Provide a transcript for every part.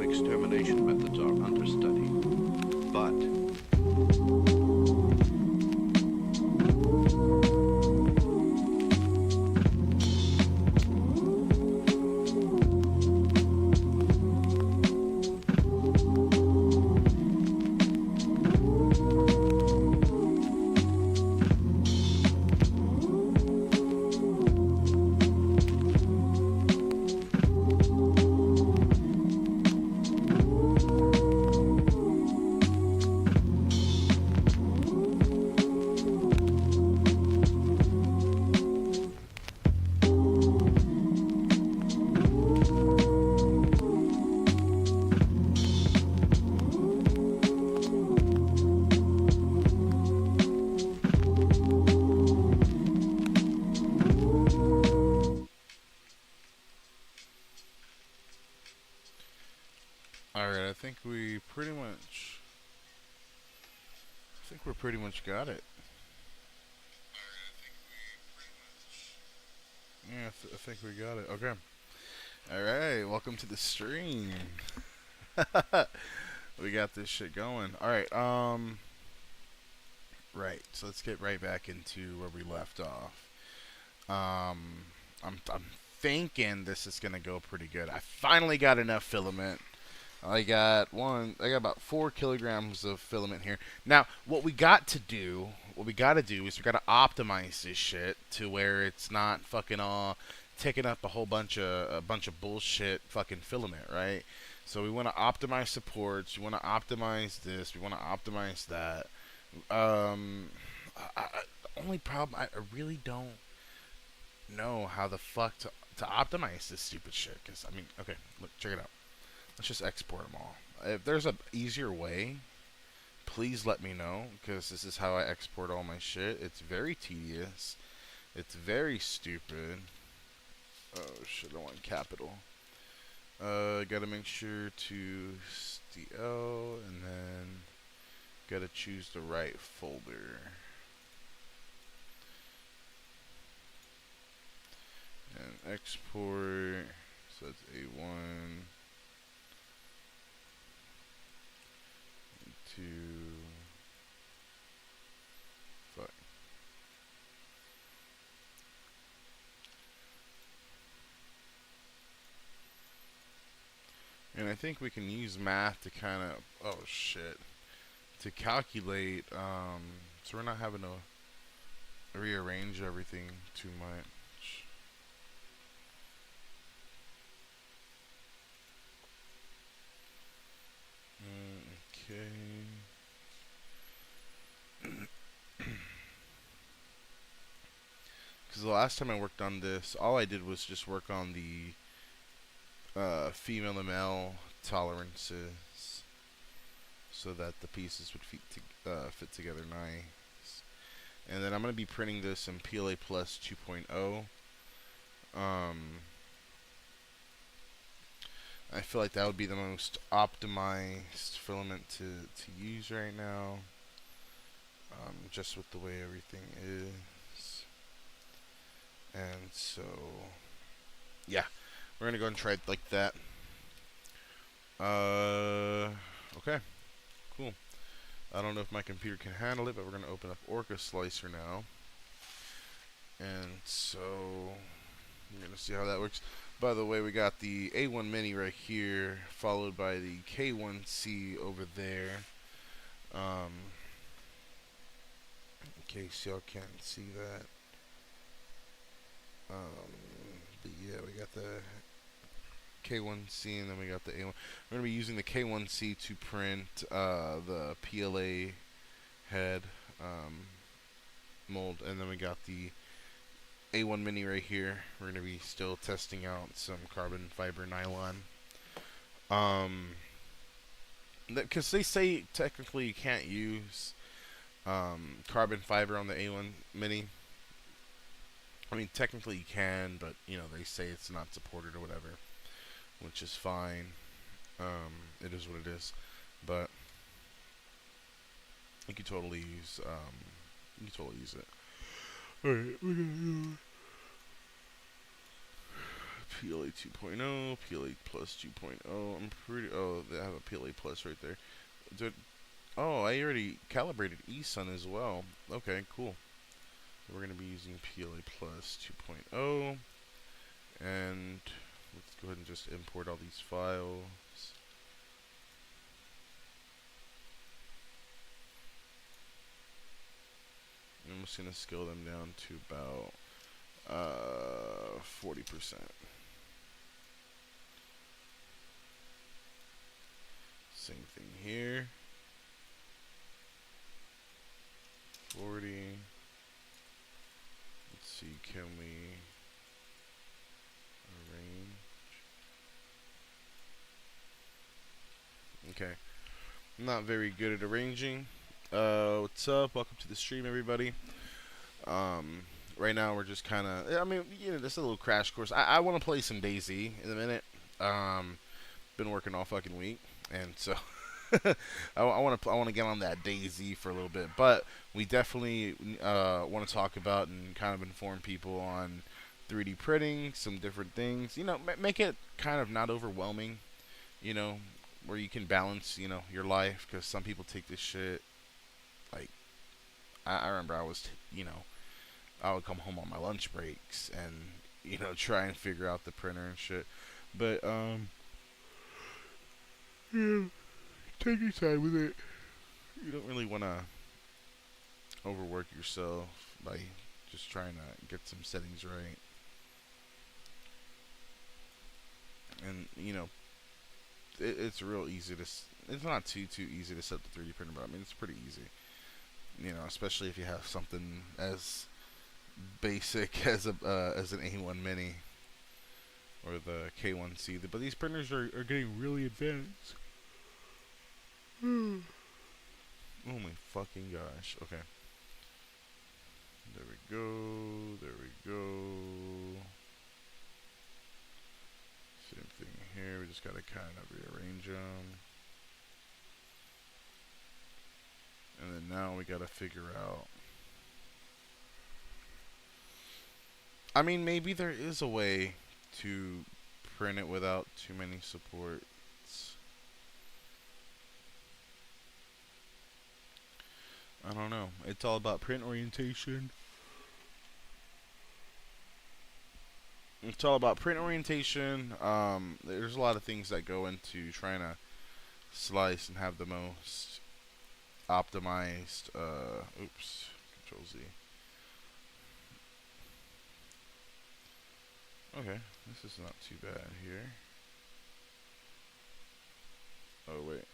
Extermination methods are under study, but Alright, I think we're pretty much got it. Yeah, I think we got it. Okay. Alright, welcome to the stream. We got this shit going. Alright, right, so let's get right back into where we left off. I'm thinking this is gonna go pretty good. I finally got enough filament. I got about 4 kilograms of filament here. Now, what we gotta do is we gotta optimize this shit to where it's not fucking all taking up a bunch of bullshit fucking filament, right? So we want to optimize supports. We want to optimize this. We want to optimize that. Only problem, I really don't know how the fuck to optimize this stupid shit. Cause I mean, okay, look, check it out. Let's just export them all. If there's a easier way, please let me know, because this is how I export all my shit. It's very tedious. It's very stupid. Oh shit, I want capital. Gotta make sure to STL, and then gotta choose the right folder. And export, so that's A1. Fuck. And I think we can use math to kind of, oh shit, to calculate, so we're not having to rearrange everything too much. Okay. because the last time I worked on this, all I did was just work on the female to male tolerances so that the pieces would fit together nice. And then I'm going to be printing this in PLA Plus 2.0. I feel like that would be the most optimized filament to use right now, just with the way everything is. And so, yeah, we're going to go and try it like that. Okay, cool. I don't know if my computer can handle it, but we're going to open up Orca Slicer now. And so, we're going to see how that works. By the way, we got the A1 Mini right here, followed by the K1C over there. In case y'all can't see that. But yeah, we got the K1C and then we got the A1. We're going to be using the K1C to print the PLA head mold, and then we got the A1 Mini right here. We're going to be still testing out some carbon fiber nylon. Because they say technically you can't use carbon fiber on the A1 Mini. I mean, technically you can, but, you know, they say it's not supported or whatever, which is fine. It is what it is. But you can totally use, it. Alright, we're gonna do PLA 2.0, PLA Plus 2.0. I'm pretty, they have a PLA Plus right there. Oh, I already calibrated eSun as well. Okay, cool. We're going to be using PLA Plus 2.0. And let's go ahead and just import all these files. I'm just going to scale them down to about 40%. Same thing here. 40. Let's see, can we arrange? Okay. I'm not very good at arranging. What's up? Welcome to the stream, everybody. Right now we're just kind of, I mean, you know, this is a little crash course. I want to play some DayZ in a minute. Been working all fucking week, and so I want to get on that DayZ for a little bit. But we definitely want to talk about and kind of inform people on 3D printing, some different things. You know, make it kind of not overwhelming. You know, where you can balance, you know, your life, because some people take this shit like, I remember I was, you know, I would come home on my lunch breaks and, you know, try and figure out the printer and shit. But, yeah, take your time with it. You don't really want to overwork yourself by just trying to get some settings right. And, you know, it's real easy to, it's not too easy to set the 3D printer, but I mean, it's pretty easy. You know, especially if you have something as basic as an A1 Mini or the K1C. But these printers are getting really advanced. Oh my fucking gosh. Okay. There we go. There we go. Same thing here. We just gotta kind of rearrange them. And then now we gotta figure out. I mean, maybe there is a way to print it without too many supports. I don't know. It's all about print orientation. It's all about print orientation. There's a lot of things that go into trying to slice and have the most optimized, oops, Control Z. Okay, this is not too bad here. Oh, wait.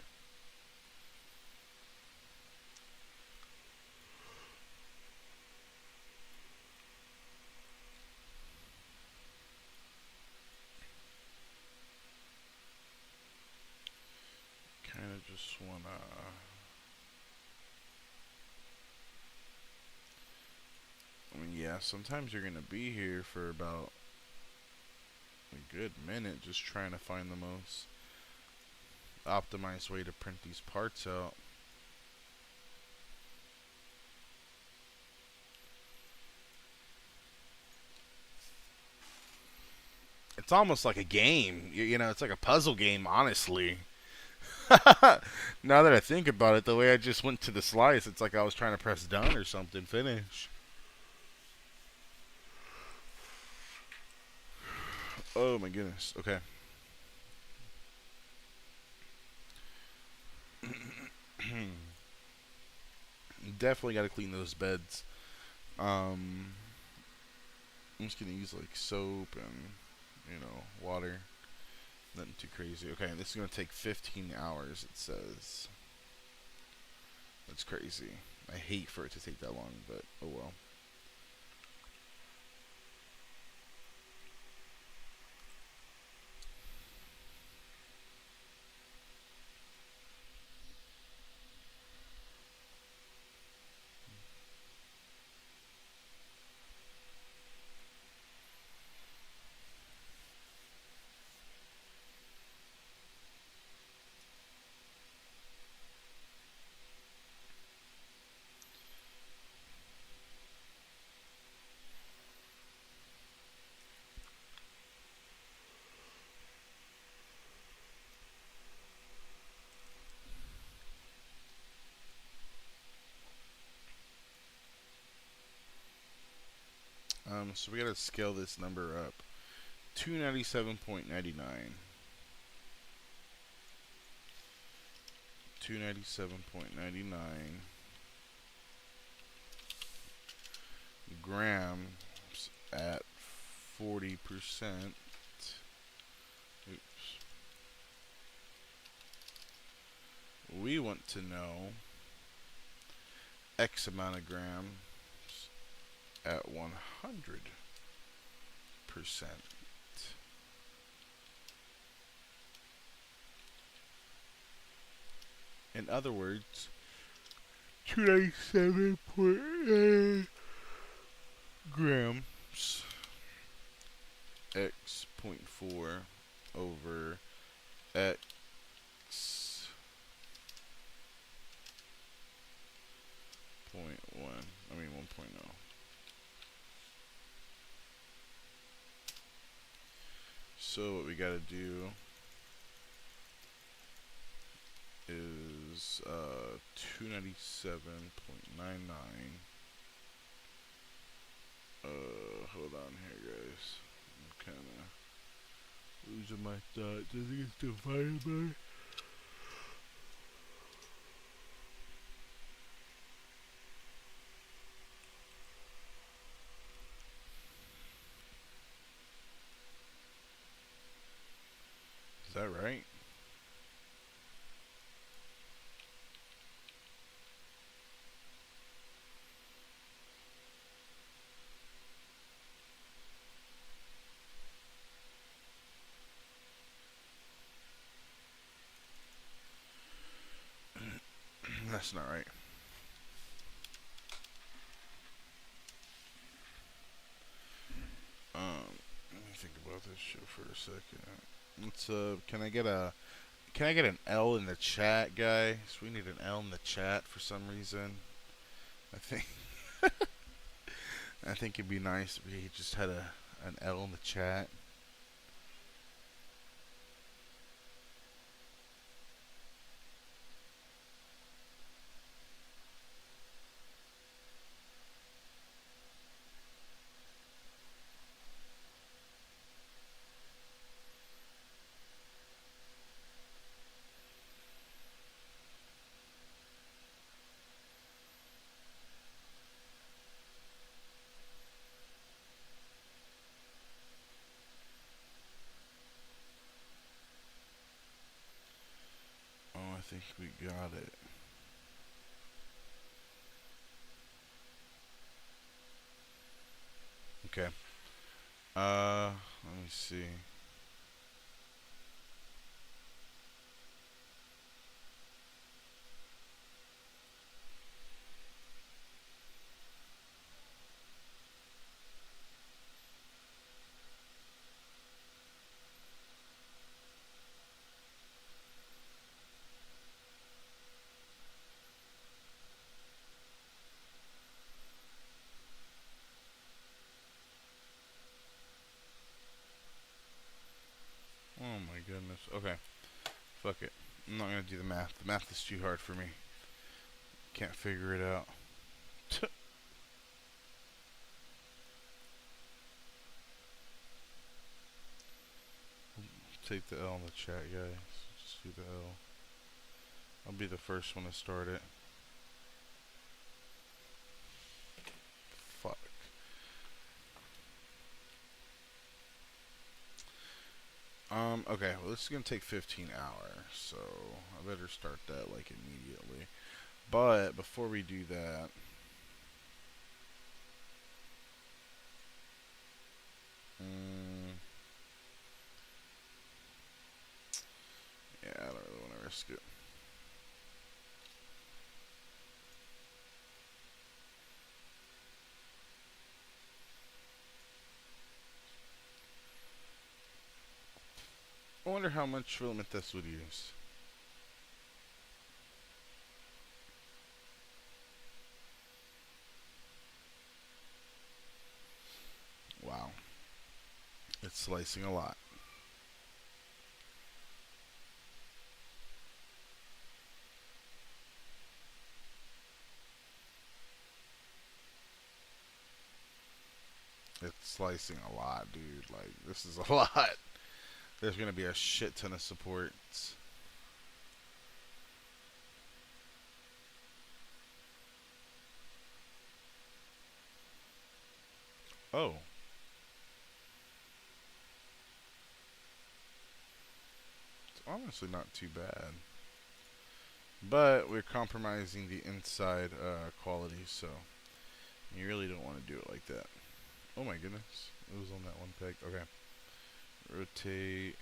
just wanna. I mean, yeah, sometimes you're gonna be here for about a good minute just trying to find the most optimized way to print these parts out. It's almost like a game. You know, it's like a puzzle game, honestly. Now that I think about it, the way I just went to the slice, it's like I was trying to press done or something. Finish. Oh my goodness. Okay. Definitely got to clean those beds. I'm just gonna use like soap and water. Nothing too crazy. Okay, this is gonna take 15 hours. It says. That's crazy. I hate for it to take that long, but oh well. So we gotta scale this number up. 297.99. 297.99 grams at 40%. Oops. We want to know X amount of grams at 100%. In other words, 297.9 grams x 0.4 over x 0.1. I mean 1.0. So what we gotta do is 297.99. Hold on here, guys. I'm kind of losing my thoughts. I think it's divided by. Is that right? That's not right. Let me think about this shit for a second. Let's can I get an L in the chat, guys? We need an L in the chat for some reason. I think I think it'd be nice if we just had an L in the chat. Oh, I think we got it. Okay. Let me see. Okay. Fuck it. I'm not gonna do the math. The math is too hard for me. Can't figure it out. Take the L in the chat, guys. Just do the L. I'll be the first one to start it. Fuck. Okay, well this is gonna take 15 hours, so I better start that like immediately. But before we do that, yeah, I don't really want to risk it. I wonder how much filament this would use. Wow. It's slicing a lot. It's slicing a lot, dude. Like, this is a lot. There's gonna be a shit ton of supports. Oh. It's honestly not too bad. But we're compromising the inside quality, so you really don't want to do it like that. Oh my goodness. It was on that one peg. Okay. Rotate.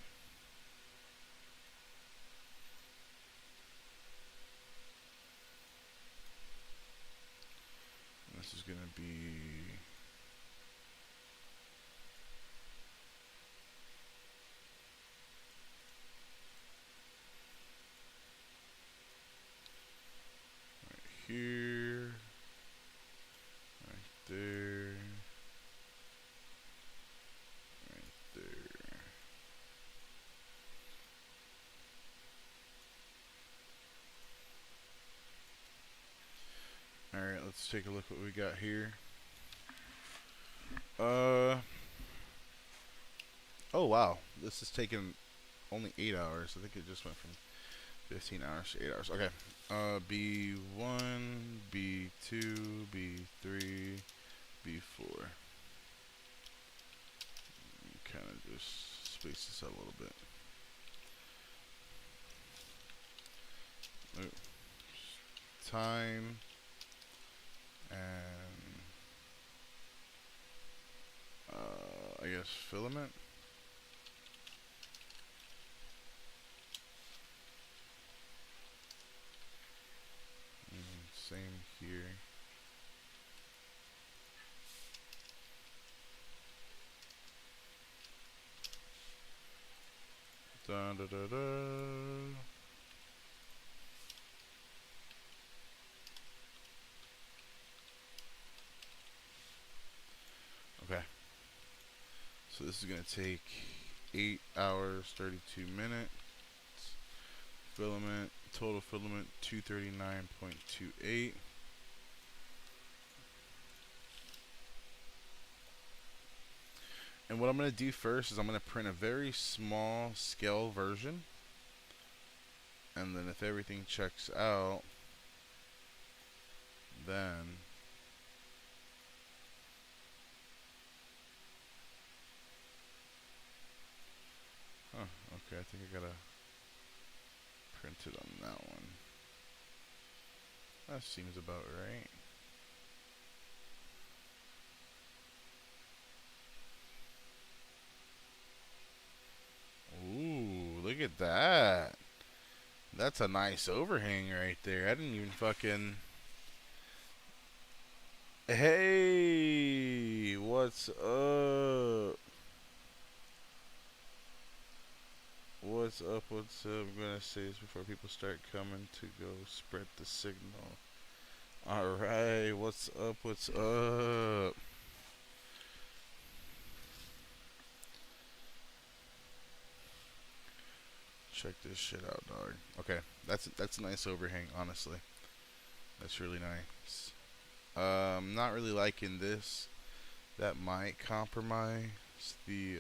This is going to be... right here. Right there. Right there. Alright, let's take a look what we got here. Oh wow, this is taking only 8 hours. I think it just went from 15 hours to 8 hours. Okay. B1, B2, B3, B4. Kind of just space this out a little bit. Oh. Time and I guess filament. Same here. Da da da da. Okay. So this is gonna take 8 hours, 32 minutes. Filament, total filament 239.28. And what I'm going to do first is I'm going to print a very small scale version. And then if everything checks out, then okay, I think I gotta print it on that one. That seems about right. Ooh, look at that. That's a nice overhang right there. I didn't even fucking... Hey, what's up? What's up, what's up? I'm gonna say this before people start coming to go spread the signal. Alright, what's up, what's up? Check this shit out, dog. Okay, that's a nice overhang, honestly. That's really nice. Not really liking this. That might compromise the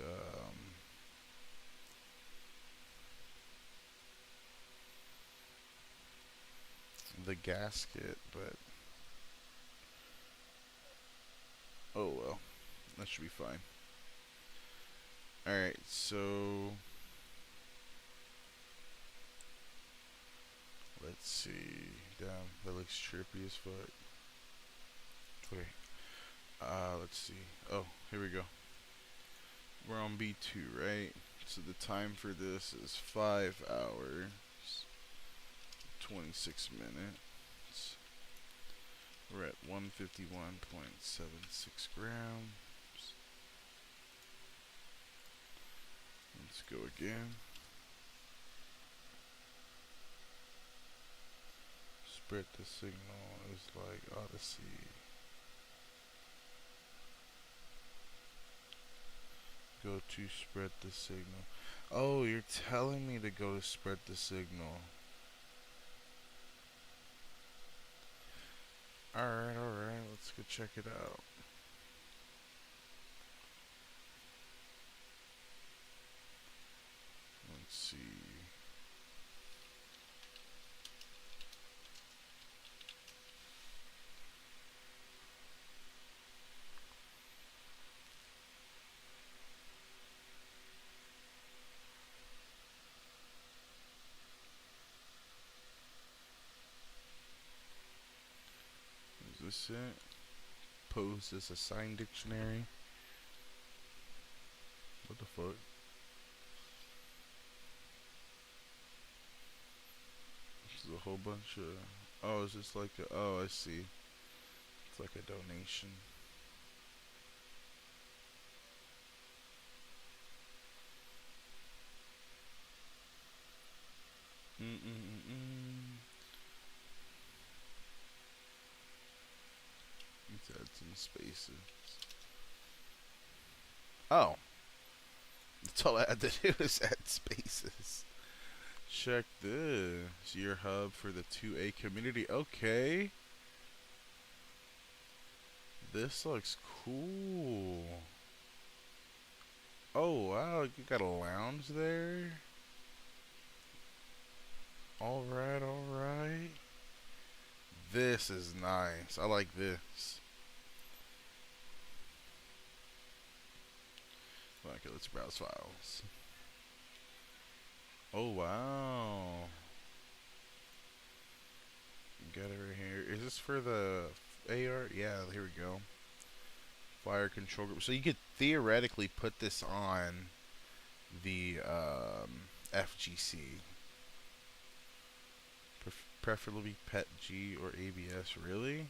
gasket, but oh well, that should be fine. Alright, so let's see. Damn, that looks trippy as fuck. Okay, let's see. Oh, here we go. We're on B2, right? So the time for this is 5 hours, 26 minutes. We're at 151.76 grams. Let's go again. Spread the signal is like Odyssey. Go to spread the signal. Oh, you're telling me to go to spread the signal. Alright, let's go check it out. Let's see. Is this it? Pose as a sign dictionary. What the fuck? This is a whole bunch of. Oh, is this like a. Oh, I see. It's like a donation. Let's add some spaces. Oh. That's all I had to do is add spaces. Check this. Your hub for the 2A community. Okay. This looks cool. Oh, wow. You got a lounge there. Alright. This is nice. I like this. Okay, let's browse files. Oh, wow. Got it right here. Is this for the AR? Yeah, here we go. Fire control group. So you could theoretically put this on the FGC. Preferably PET G or ABS. Really?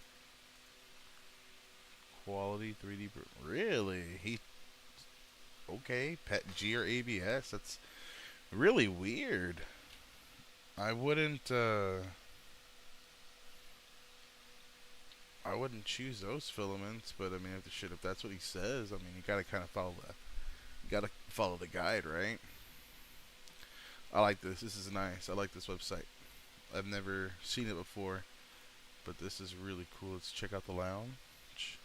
Quality 3D. Really? Okay, PET G or ABS. That's really weird. I wouldn't choose those filaments, but I mean, if that's what he says, I mean, you gotta kind of follow the guide, right? I like this. This is nice. I like this website. I've never seen it before, but this is really cool. Let's check out the lounge.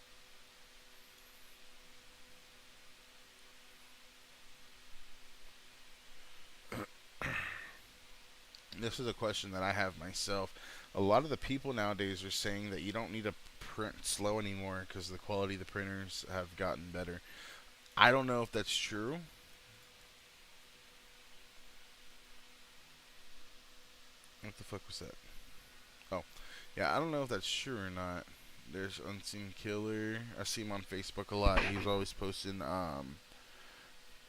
This is a question that I have myself. A lot of the people nowadays are saying that you don't need to print slow anymore because the quality of the printers have gotten better. I don't know if that's true. What the fuck was that? Oh, yeah, I don't know if that's true or not. There's Unseen Killer. I see him on Facebook a lot. He's always posting, I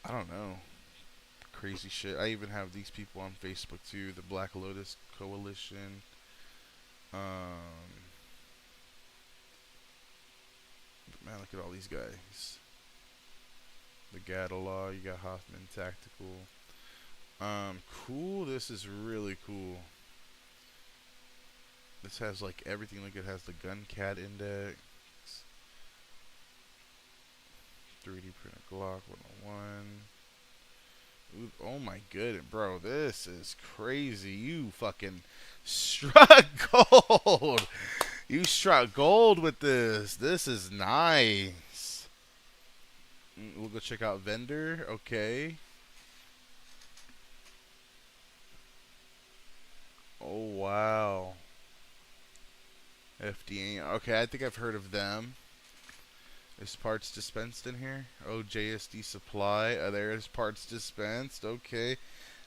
don't know, crazy shit. I even have these people on Facebook too. The Black Lotus Coalition. Man, look at all these guys. The Gadalaw. You got Hoffman Tactical. Cool. This is really cool. This has like everything. Like it has the Gun Cat Index. 3D printer Glock 101. Ooh, oh my goodness, bro, this is crazy. You fucking struck gold. You struck gold with this. This is nice. We'll go check out vendor. Okay. Oh wow. FDA. Okay, I think I've heard of them. There's parts dispensed in here. Oh, JSD supply. There's parts dispensed. Okay.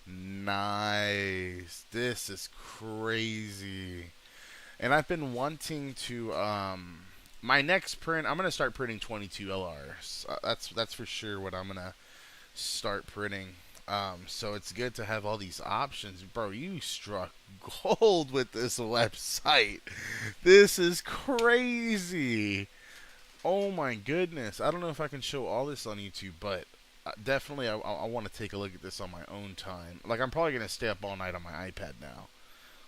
Nice. This is crazy. And I've been wanting to my next print, I'm going to start printing 22 LRs. That's for sure what I'm going to start printing. So it's good to have all these options. Bro, you struck gold with this website. This is crazy. Oh my goodness. I don't know if I can show all this on YouTube, but definitely I want to take a look at this on my own time. Like, I'm probably going to stay up all night on my iPad now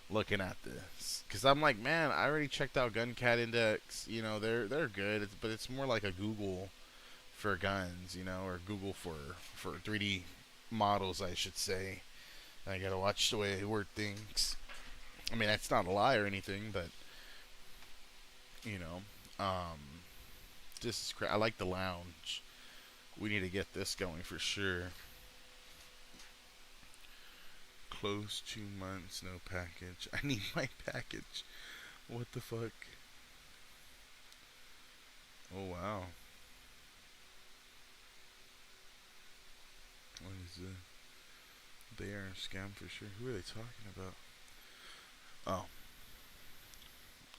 looking at this. Because I'm like, man, I already checked out GunCat Index. You know, they're good, but it's more like a Google for guns, you know, or Google for 3D models, I should say. I gotta watch the way Word thinks. I mean, that's not a lie or anything, but you know, this is I like the lounge. We need to get this going for sure. Close 2 months, no package. I need my package. What the fuck? Oh wow. What is it? They are a scam for sure. Who are they talking about? Oh.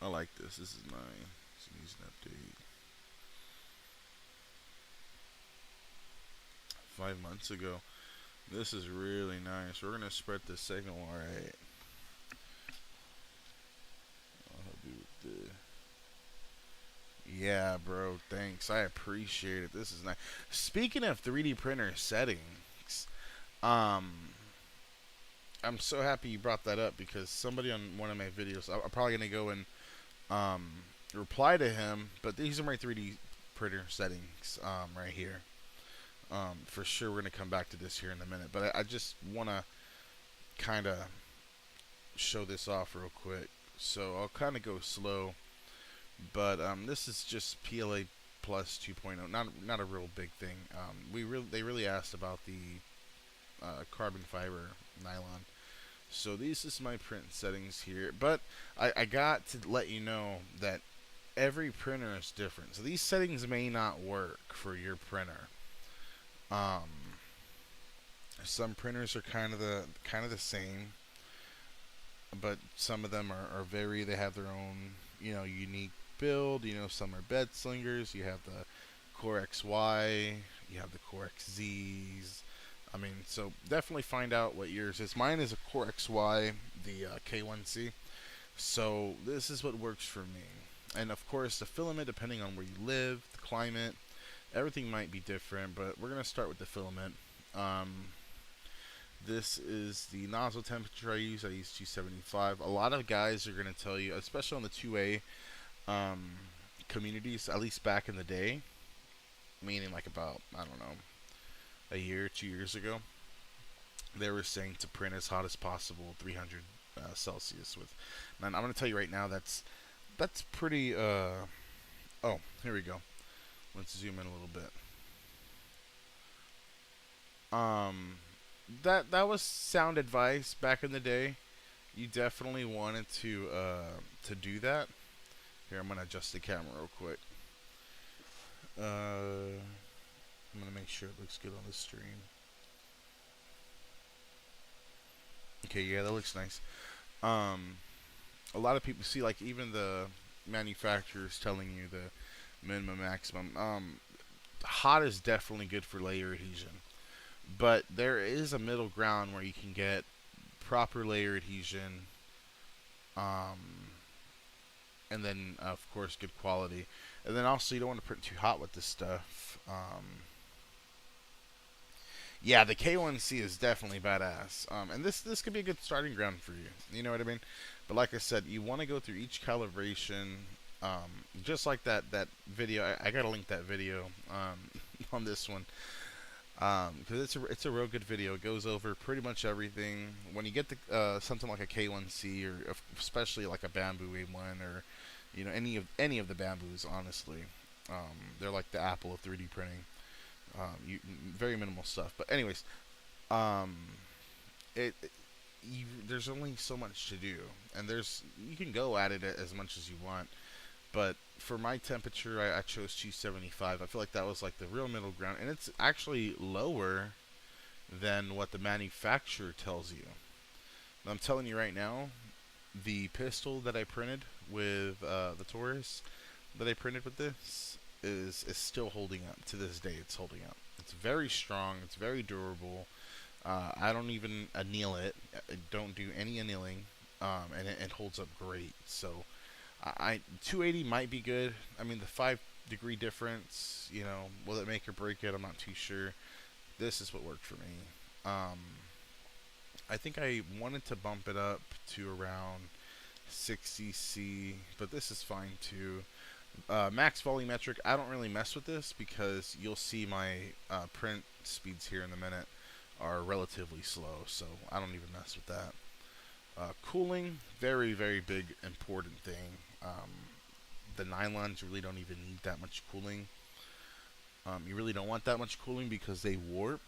I like this. This is nice. It needs an update. 5 months ago. This is really nice. We're gonna spread the signal, alright. I'll do with the. Yeah, bro. Thanks. I appreciate it. This is nice. Speaking of 3D printer settings, I'm so happy you brought that up because somebody on one of my videos, I'm probably gonna go and reply to him. But these are my 3D printer settings right here. For sure, we're gonna come back to this here in a minute. But I just wanna kind of show this off real quick. So I'll kind of go slow. But this is just PLA Plus 2.0. Not a real big thing. They really asked about the carbon fiber nylon. So this is my print settings here. But I got to let you know that every printer is different. So these settings may not work for your printer. Some printers are kind of the same, but some of them are very. They have their own unique build. Some are bed slingers. You have the Core XY. You have the Core XZs. I mean, so definitely find out what yours is. Mine is a Core XY, the K1C. So this is what works for me. And of course, the filament, depending on where you live, the climate, everything might be different. But we're gonna start with the filament. This is the nozzle temperature I use. I use 275. A lot of guys are gonna tell you, especially on the 2A communities, at least back in the day, meaning like about, I don't know, a year, 2 years ago, they were saying to print as hot as possible, 300 Celsius with. And I'm gonna tell you right now, that's pretty. Oh, here we go. Let's zoom in a little bit. That was sound advice back in the day. You definitely wanted to do that. Here, I'm gonna adjust the camera real quick. I'm gonna make sure it looks good on the stream. Okay, yeah, that looks nice. A lot of people see, like, even the manufacturers telling you the minimum, maximum. Hot is definitely good for layer adhesion, but there is a middle ground where you can get proper layer adhesion, and then of course good quality, and then also you don't want to print too hot with this stuff. Yeah, the K1C is definitely badass, and this could be a good starting ground for you. You know what I mean? But like I said, you want to go through each calibration, just like that video. I gotta link that video on this one. Because it's a real good video. It goes over pretty much everything. When you get the something like a K1C or especially like a Bamboo A1 or any of the bamboos, honestly, they're like the Apple of 3D printing. Very minimal stuff. But anyways, um, there's only so much to do, and you can go at it as much as you want. But for my temperature, I chose 275. I feel like that was like the real middle ground, and it's actually lower than what the manufacturer tells you. And I'm telling you right now, the pistol that I printed with the Taurus that I printed with this is still holding up to this day. It's holding up. It's very strong. It's very durable. I don't even anneal it. I don't do any annealing, and it holds up great. So 280 might be good. I mean, the 5 degree difference, will it make or break it? I'm not too sure. This is what worked for me. I think I wanted to bump it up to around 60C, but this is fine too. Max volumetric, I don't really mess with this because you'll see my print speeds here in a minute are relatively slow, so I don't even mess with that. Cooling, very, very big, important thing. The nylons really don't even need that much cooling. You really don't want that much cooling because they warp.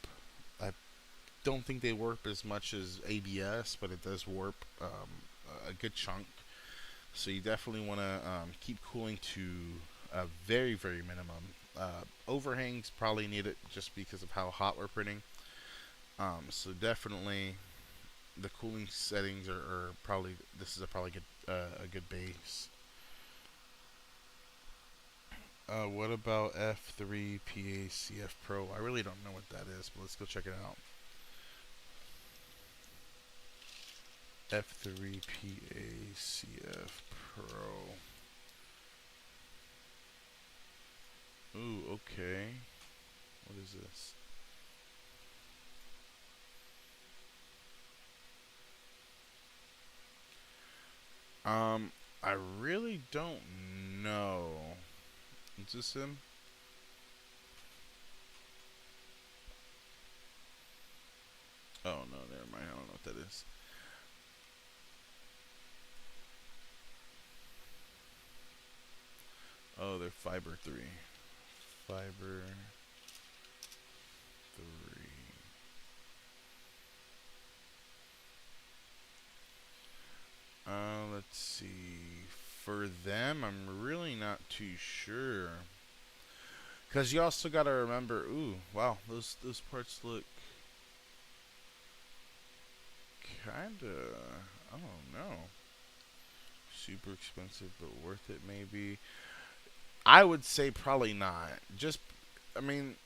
I don't think they warp as much as ABS, but it does warp a good chunk. So you definitely want to keep cooling to a very, very minimum. Overhangs probably need it just because of how hot we're printing. So definitely the cooling settings are probably, this is probably a good base. What about F3 PACF Pro? I really don't know what that is, but let's go check it out. F3 PACF Pro. Ooh, okay. What is this? I really don't know. Is this him? Oh no, never mind. I don't know what that is. Oh, they're Fiber 3. Fiber 3. Let's see. For them, I'm really not too sure. Because you also got to remember, ooh, wow, those parts look kind of, I don't know. Super expensive, but worth it maybe. I would say probably not. I mean,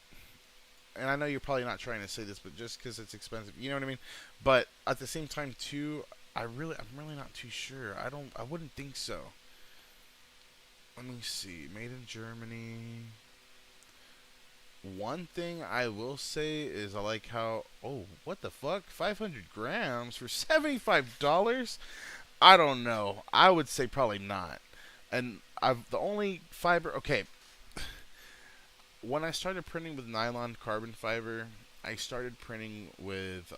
and I know you're probably not trying to say this, but just because it's expensive, you know what I mean? But at the same time, too, I'm really not too sure. I wouldn't think so. Let me see. Made in Germany. One thing I will say is I like how, oh, what the fuck? 500 grams for $75? I don't know. I would say probably not. And the only fiber, okay, when I started printing with nylon carbon fiber, I started printing with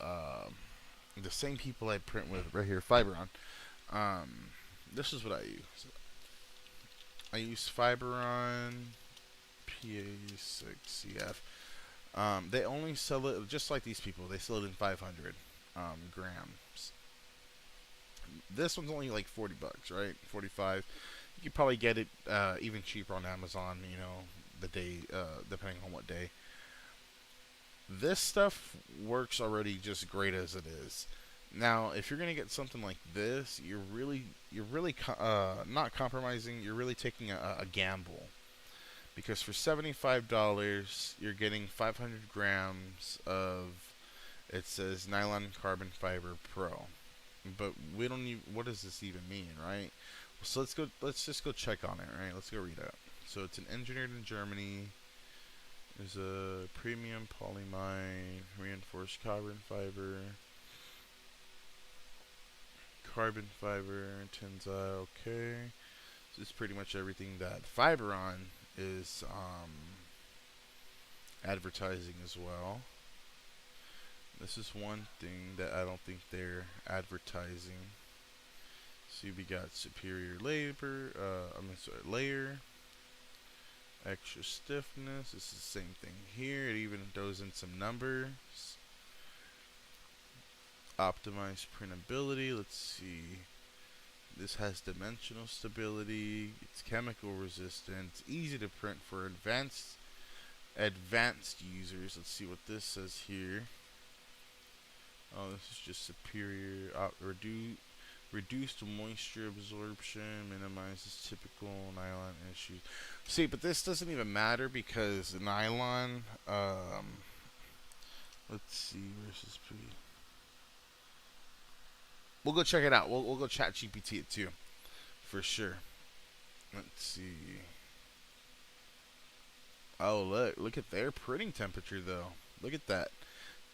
the same people I print with right here, Fiberon. This is what I use. I use Fiberon PA6CF. They only sell it, just like these people, they sell it in 500 grams. This one's only like 40 bucks, right? 45. You could probably get it even cheaper on Amazon, the day, depending on what day. This stuff works already just great as it is. Now, if you're gonna get something like this, you're really not compromising. You're really taking a gamble, because for $75, you're getting 500 grams of, it says nylon carbon fiber pro, but we don't even, what does this even mean, right? So let's just go check on it, right? Let's go read it. So it's engineered in Germany. There's a premium polyamide reinforced carbon fiber. Carbon fiber, tensile, okay. So it's pretty much everything that Fiberon is advertising as well. This is one thing that I don't think they're advertising. See, we got superior labor, layer, extra stiffness. This is the same thing here. It even throws in some numbers. Optimized printability. Let's see. This has dimensional stability. It's chemical resistant. It's easy to print for advanced users. Let's see what this says here. Oh, this is just superior. Reduced moisture absorption, minimizes typical nylon issues. See, but this doesn't even matter because nylon. Let's see, where's this? We'll go check it out. We'll go chat GPT it too, for sure. Let's see. Oh, look at their printing temperature though. Look at that,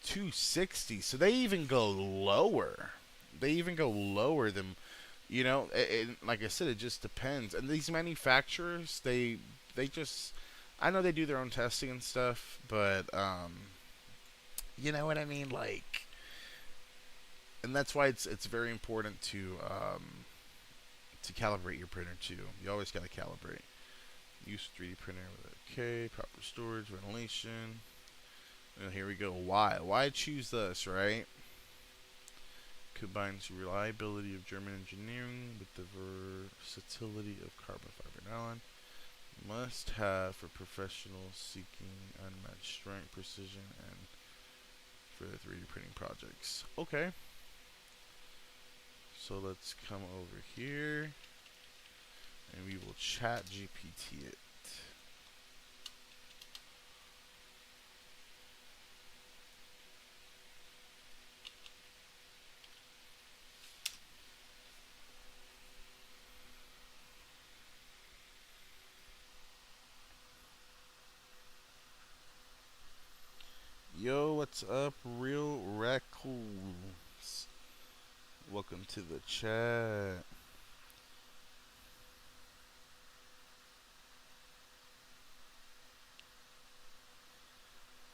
260. So they even go lower. They even go lower than, like I said, it just depends. And these manufacturers, they just, I know they do their own testing and stuff, but you know what I mean, like, and that's why it's very important to calibrate your printer too. You always gotta calibrate. Use 3D printer with a K, proper storage, ventilation. And here we go. Why choose this, right? Combines reliability of German engineering with the versatility of carbon fiber nylon. Must have for professionals seeking unmatched strength, precision, and for the 3D printing projects. Okay. So let's come over here and we will chat GPT it. Yo, what's up, Real Raccoons? Welcome to the chat.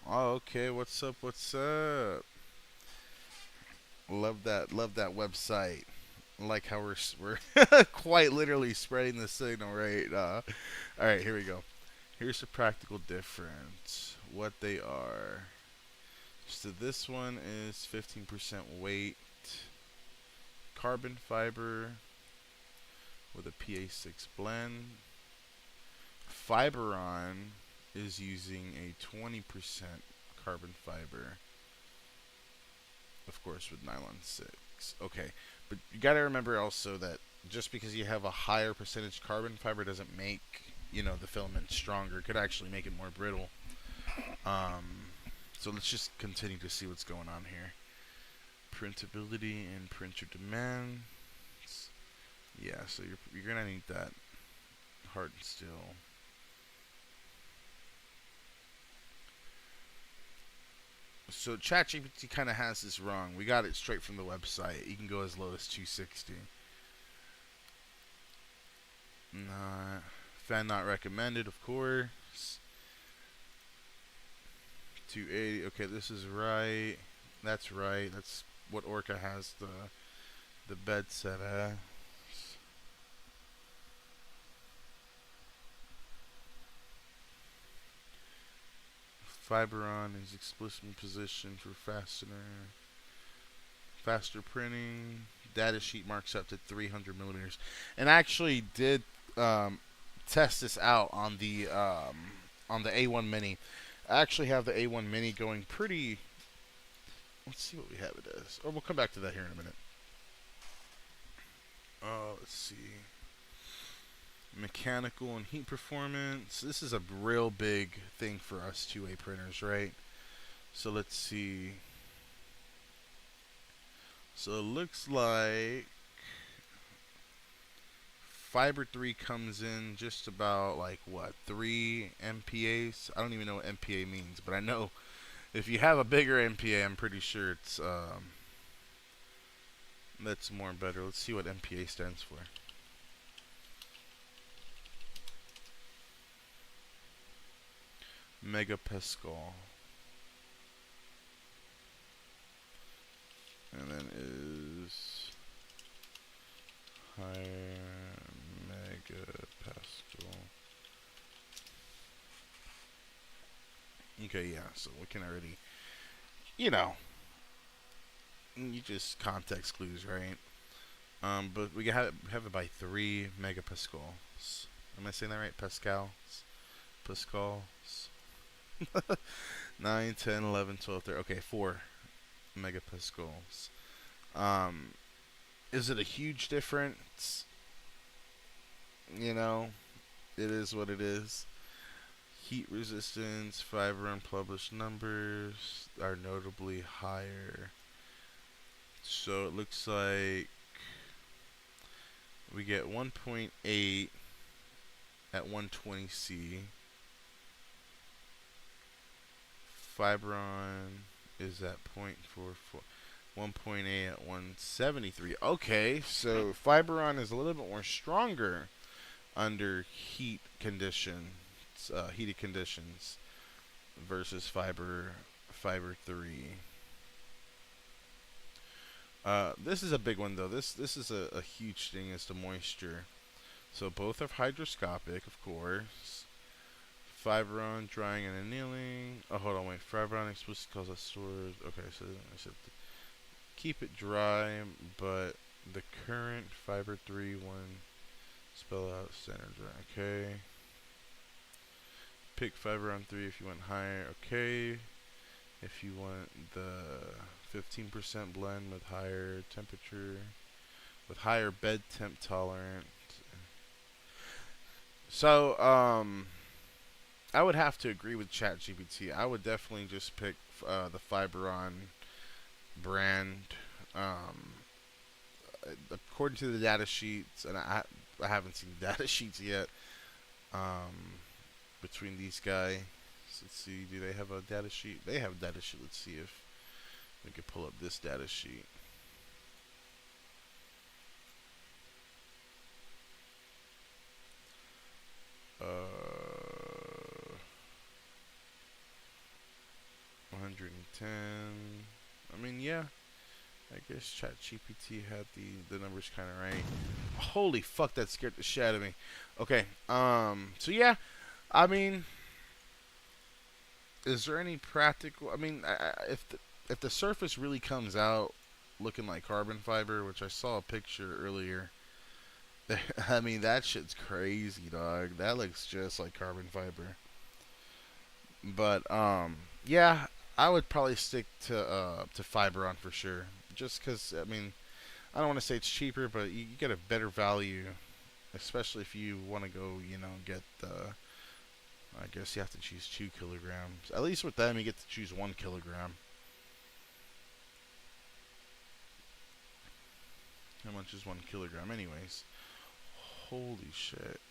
Oh, okay. What's up? What's up? Love that website. Like how we're quite literally spreading the signal, right? All right, here we go. Here's the practical difference. What they are. So this one is 15% weight, carbon fiber with a PA6 blend. Fiberon is using a 20% carbon fiber, of course, with nylon 6. Okay, but you got to remember also that just because you have a higher percentage carbon fiber doesn't make, the filament stronger. It could actually make it more brittle. So let's just continue to see what's going on here. Printability and printer demands. Yeah, so you're gonna need that hard and steel. So ChatGPT kind of has this wrong. We got it straight from the website. You can go as low as 260. Fan not recommended, of course. 280. Okay, this is right. That's right. That's what Orca has the bed set at. Fiberon is explicitly positioned for faster printing. Data sheet marks up to 300 millimeters. And I actually did test this out on the A1 Mini. I actually have the A1 Mini going pretty. Let's see what we have it as. Or we'll come back to that here in a minute. Let's see. Mechanical and heat performance. This is a real big thing for us 2A printers, right? So let's see. So it looks like Fiber 3 comes in just about like what, 3 MPAs? I don't even know what MPA means, but I know if you have a bigger MPA, I'm pretty sure it's that's more better. Let's see what MPA stands for. Megapascal. and then is higher megapascal. Okay, yeah, so we can already, you know, you just context clues, right? But we have it by 3 megapascals. Am I saying that right? Pascals? Pascals? 9, 10, 11, 12, 13. Okay, 4 megapascals. Um, is it a huge difference? You know, it is what it is. Heat resistance, fiber unpublished numbers are notably higher. So it looks like we get 1.8 at 120C. Fibron is at 0.44. 1.8 at 173. Okay, so Fibron is a little bit more stronger under heated conditions versus fiber 3. This is a big one though. This is a huge thing is the moisture. So both are hygroscopic, of course. Fibron drying and annealing. Oh, hold on, wait. Fibron explicitly calls us storage. Okay, so I said keep it dry, but the current fiber 3 one spell out standard dry. Okay. Pick Fibron 3 if you want higher. Okay. If you want the 15% blend with higher temperature, with higher bed temp tolerant. So, I would have to agree with ChatGPT. I would definitely just pick the Fibron brand. According to the data sheets, and I haven't seen data sheets yet. Between these guys, let's see. Do they have a data sheet? They have a data sheet. Let's see if we can pull up this data sheet. Uh, 110. I mean, yeah. I guess ChatGPT had the numbers kind of right. Holy fuck, that scared the shit out of me. Okay. So yeah, I mean, is there any practical? I mean, if the surface really comes out looking like carbon fiber, which I saw a picture earlier. I mean, that shit's crazy, dog. That looks just like carbon fiber. But yeah, I would probably stick to Fiberon for sure. Just because I mean, I don't want to say it's cheaper, but you get a better value, especially if you want to go, get the. I guess you have to choose 2 kilograms. At least with them, you get to choose 1 kilogram. How much is 1 kilogram, anyways? Holy shit.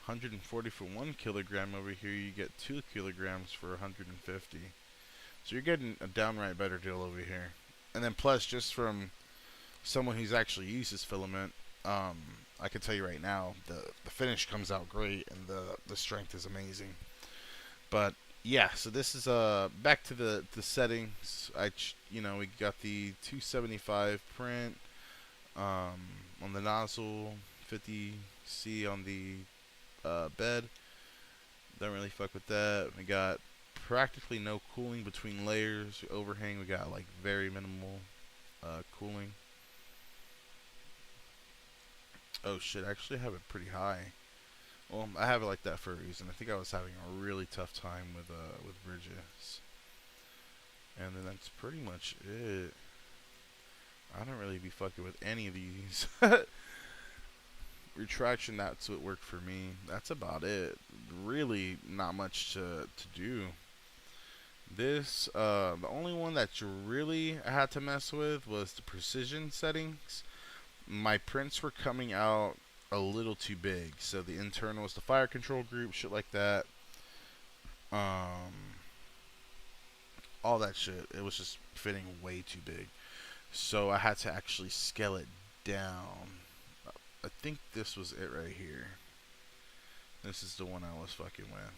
140 for 1 kilogram over here. You get 2 kilograms for 150. So you're getting a downright better deal over here. And then plus, just from someone who's actually used this filament, I can tell you right now, the finish comes out great and the strength is amazing. But yeah, so this is back to the settings. We got the 275 print on the nozzle, 50C on the bed. Don't really fuck with that. We got practically no cooling between layers. Overhang, we got like very minimal cooling. Oh shit, I actually have it pretty high. Well, I have it like that for a reason. I think I was having a really tough time with bridges. And then that's pretty much it. I don't really be fucking with any of these. Retraction, that's what worked for me. That's about it. Really not much to do. This, the only one that you really had to mess with was the precision settings. My prints were coming out a little too big. So the internal was the fire control group, shit like that. All that shit. It was just fitting way too big. So I had to actually scale it down. I think this was it right here. This is the one I was fucking with.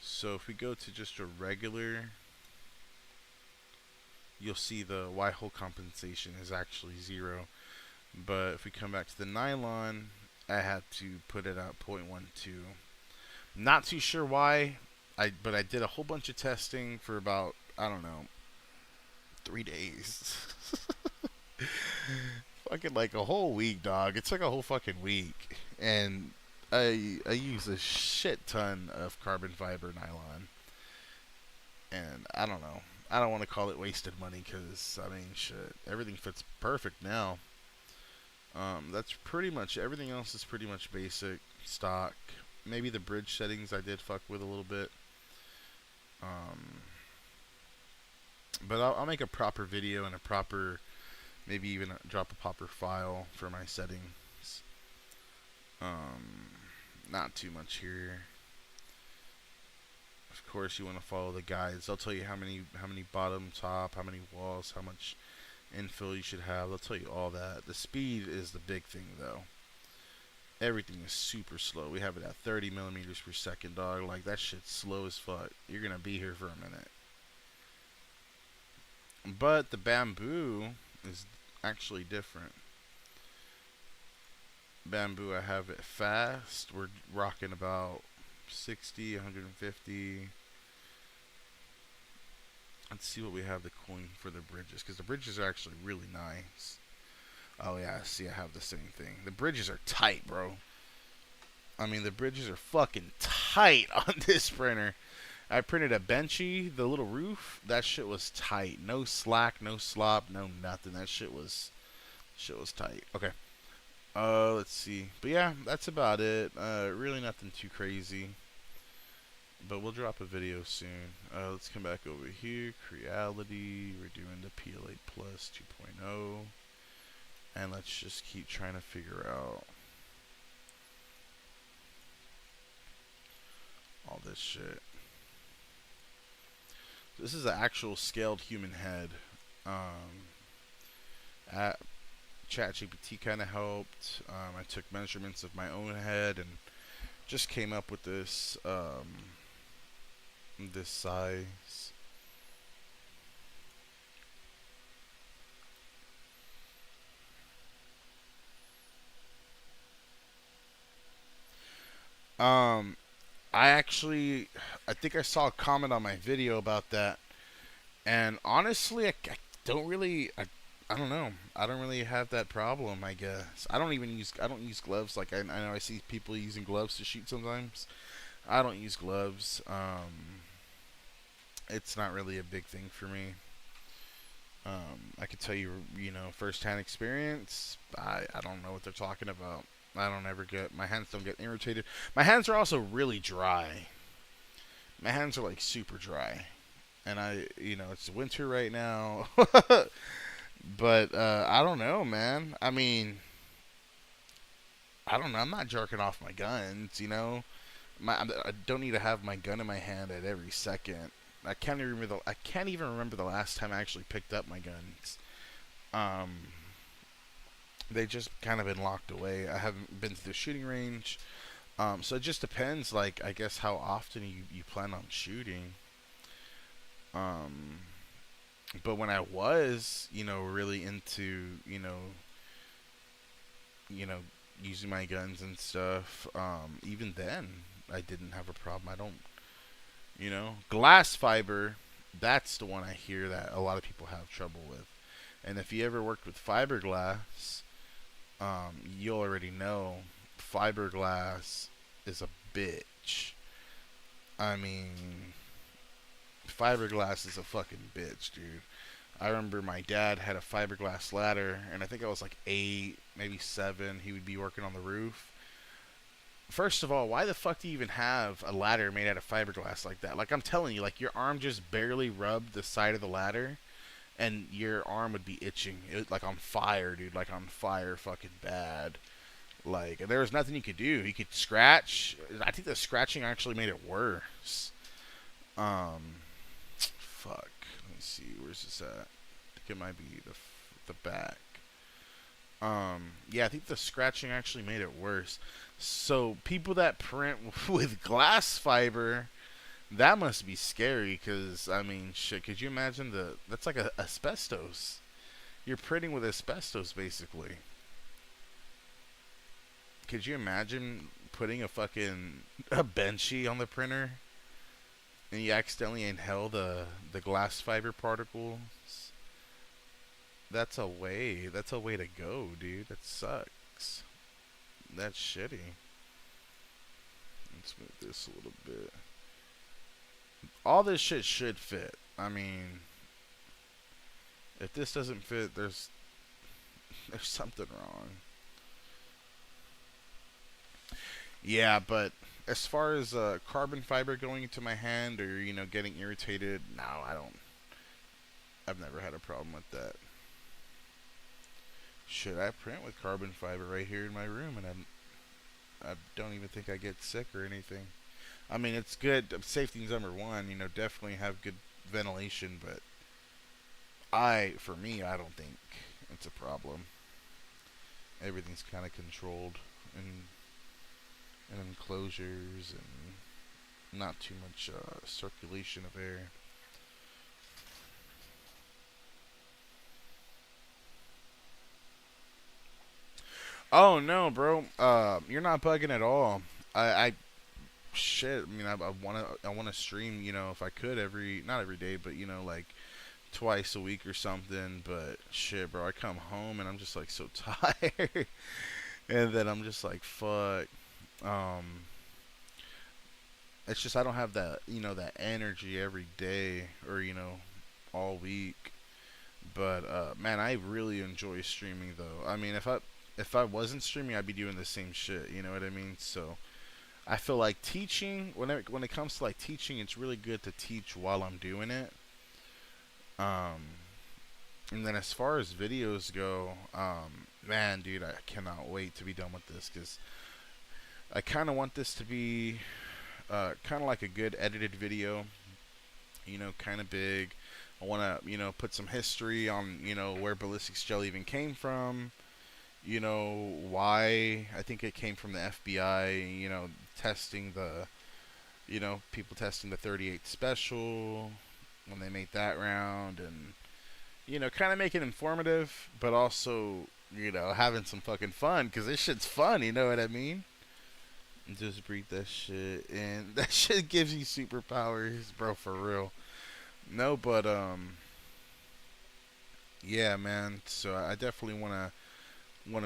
So if we go to just a regular you'll see the Y hole compensation is actually 0. But if we come back to the nylon, I had to put it at 0.12. Not too sure why. But I did a whole bunch of testing for about, I don't know, 3 days. Fucking like a whole week, dog. It took a whole fucking week. And I use a shit ton of carbon fiber nylon. And I don't know. I don't want to call it wasted money because, I mean, shit. Everything fits perfect now. That's pretty much, everything else is pretty much basic, stock. Maybe the bridge settings I did fuck with a little bit. But I'll make a proper video and a proper, maybe even drop a proper file for my settings. Not too much here. Of course, you want to follow the guides. They'll tell you how many bottom, top, how many walls, how much infill you should have. They'll tell you all that. The speed is the big thing, though. Everything is super slow. We have it at 30 millimeters per second, dog. Like, that shit's slow as fuck. You're gonna be here for a minute. But the bamboo is actually different. Bamboo, I have it fast. We're rocking about 60, 150. Let's see what we have the coin for the bridges, because the bridges are actually really nice. Oh yeah, see, I have the same thing. The bridges are tight, bro. I mean, the bridges are fucking tight on this printer. I printed a benchy, the little roof. That shit was tight. No slack, no slop, no nothing. That shit was tight. Okay. Let's see. But yeah, that's about it. Really nothing too crazy. But we'll drop a video soon. Let's come back over here. Creality. We're doing the PLA Plus 2.0. And let's just keep trying to figure out all this shit. This is an actual scaled human head. ChatGPT kind of helped. I took measurements of my own head and just came up with this this size. I think I saw a comment on my video about that, and honestly, I don't really, I don't know. I don't really have that problem, I guess. I don't use gloves. Like, I know I see people using gloves to shoot sometimes. I don't use gloves. It's not really a big thing for me. I could tell you, first-hand experience. I don't know what they're talking about. I don't ever my hands don't get irritated. My hands are also really dry. My hands are like super dry. And it's winter right now. But, I don't know, man. I mean, I don't know. I'm not jerking off my guns, I don't need to have my gun in my hand at every second. I can't even remember the last time I actually picked up my guns. They just kind of been locked away. I haven't been to the shooting range. So it just depends, like, I guess how often you plan on shooting. But when I was, really into, using my guns and stuff, even then, I didn't have a problem. I don't, glass fiber, that's the one I hear that a lot of people have trouble with. And if you ever worked with fiberglass, you'll already know fiberglass is a bitch. I mean, fiberglass is a fucking bitch, dude. I remember my dad had a fiberglass ladder, and I think I was like 8, maybe 7. He would be working on the roof. First of all, why the fuck do you even have a ladder made out of fiberglass like that? Like, I'm telling you, like, your arm just barely rubbed the side of the ladder, and your arm would be itching. Like, on fire, dude. Like, on fire fucking bad. Like, there was nothing you could do. You could scratch. I think the scratching actually made it worse. Fuck. Let me see. Where's this at? I think it might be the back. Yeah, I think the scratching actually made it worse. So, people that print with glass fiber, That must be scary, cause I mean, shit. Could you imagine that's like a asbestos. You're printing with asbestos, basically. Could you imagine putting a fucking a benchy on the printer and you accidentally inhale the glass fiber particles? That's a way to go, dude. That sucks. That's shitty. Let's move this a little bit. All this shit should fit. I mean, if this doesn't fit, there's something wrong. Yeah, but as far as carbon fiber going into my hand or getting irritated, no, I don't. I've never had a problem with that. Shit, I print with carbon fiber right here in my room, and I don't even think I get sick or anything. I mean, it's good. Safety's number one. Definitely have good ventilation, but for me, I don't think it's a problem. Everything's kind of controlled and enclosures and not too much circulation of air. Oh no, bro. You're not bugging at all. I shit. I mean, I wanna stream. If I could not every day, but like twice a week or something. But shit, bro. I come home and I'm just like so tired, and then I'm just like fuck. Um, it's just I don't have that energy every day or all week. But man, I really enjoy streaming though. I mean, if I wasn't streaming, I'd be doing the same shit. You know what I mean? So I feel like teaching when it comes to like teaching, it's really good to teach while I'm doing it. Um, and then as far as videos go, man, dude, I cannot wait to be done with this because I kind of want this to be kind of like a good edited video. Kind of big. I want to put some history on where ballistics gel even came from. Why I think it came from the FBI. Testing people testing the 38 special when they made that round, and kind of make it informative, but also having some fucking fun because this shit's fun. You know what I mean? Just breathe that shit, and that shit gives you superpowers, bro, for real. No, but yeah, man. So I definitely wanna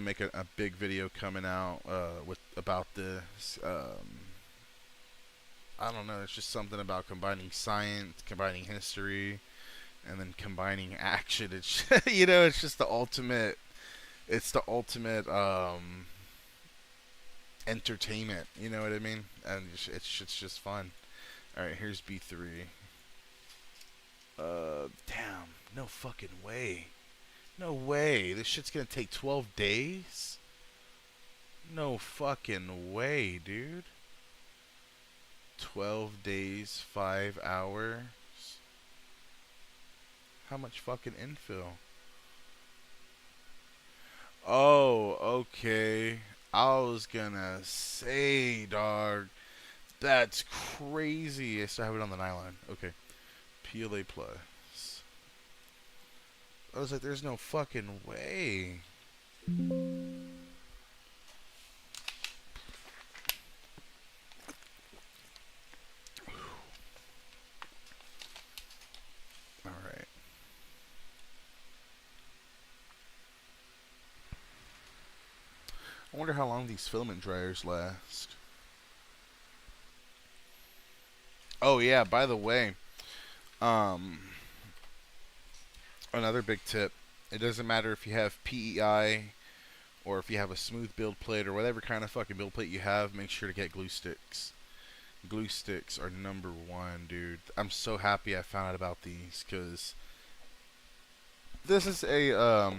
make a big video coming out with about this. I don't know. It's just something about combining science, combining history, and then combining action. It's it's just the ultimate. It's the ultimate entertainment. You know what I mean? And it's just fun. All right, here's B3. Damn, no fucking way. No way. This shit's gonna take 12 days? No fucking way, dude. 12 days, 5 hours. How much fucking infill? Oh, okay. I was gonna say, dog. That's crazy. I still have it on the nylon. Okay. PLA plus. I was like, there's no fucking way. Alright. I wonder how long these filament dryers last. Oh yeah, by the way, um, another big tip. It doesn't matter if you have PEI or if you have a smooth build plate or whatever kind of fucking build plate you have, make sure to get glue sticks. Glue sticks are number one, dude. I'm so happy I found out about these because this is a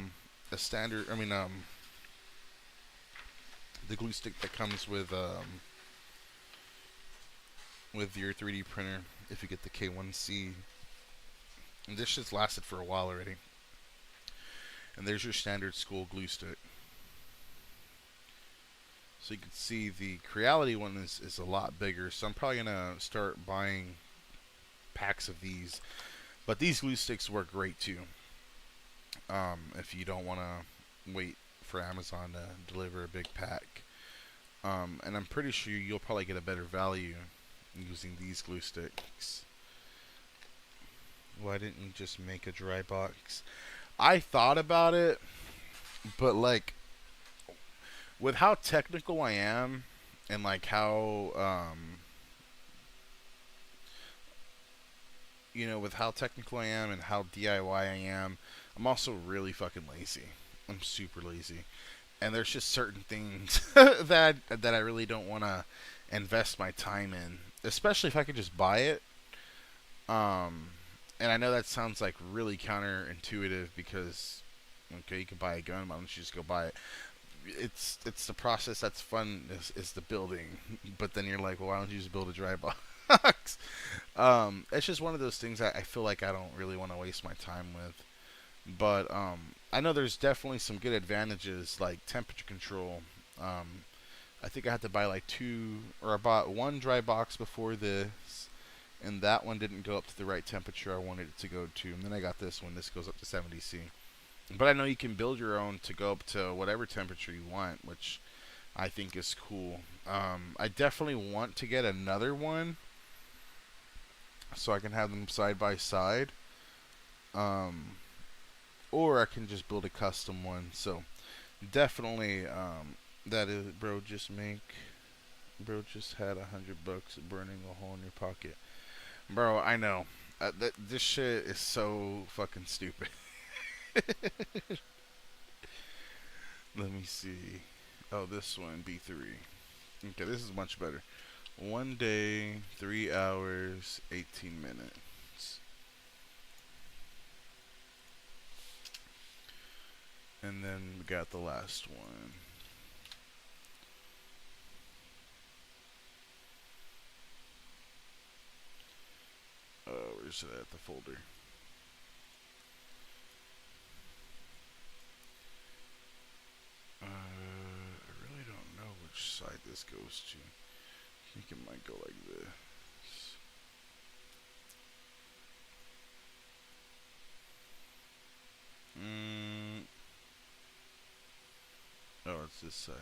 standard. I mean the glue stick that comes with your 3D printer if you get the K1C. And this shit's lasted for a while already. And there's your standard school glue stick. So you can see the Creality one is a lot bigger. So I'm probably going to start buying packs of these. But these glue sticks work great too. If you don't want to wait for Amazon to deliver a big pack. And I'm pretty sure you'll probably get a better value using these glue sticks. Why didn't you just make a dry box? I thought about it, but like with how technical I am and like how with how technical I am and how DIY I am, I'm also really fucking lazy. I'm super lazy. And there's just certain things that I really don't want to invest my time in, especially if I could just buy it. And I know that sounds like really counterintuitive because okay, you can buy a gun, why don't you just go buy it? It's the process that's fun is the building, but then you're like, well, why don't you just build a dry box? It's just one of those things I feel like I don't really want to waste my time with. But I know there's definitely some good advantages like temperature control. I think I had to buy like I bought one dry box before this, and that one didn't go up to the right temperature I wanted it to go to. And then I got this one. This goes up to 70°C. But I know you can build your own to go up to whatever temperature you want, which I think is cool. I definitely want to get another one so I can have them side by side. Or I can just build a custom one. So definitely, that is, bro. Bro just had $100 burning a hole in your pocket, bro. I know. This shit is so fucking stupid. Let me see. Oh, this one, B3. Okay, this is much better. 1 day, 3 hours, 18 minutes. And then we got the last one. Where's it at? The folder. I really don't know which side this goes to. I think it might go like this. Oh, it's this side.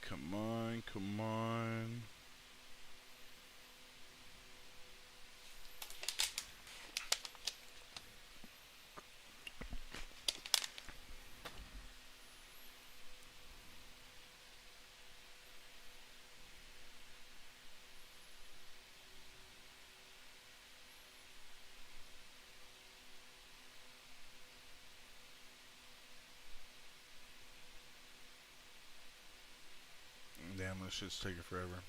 Come on, come on. Damn, this shit's taking forever.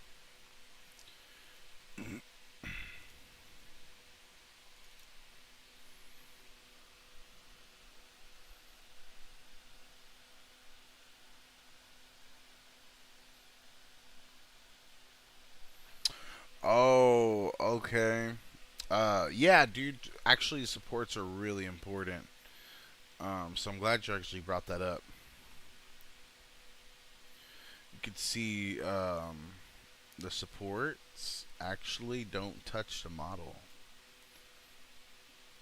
Oh, okay. Yeah, dude. Actually, supports are really important. So I'm glad you actually brought that up. You could see, the supports actually don't touch the model.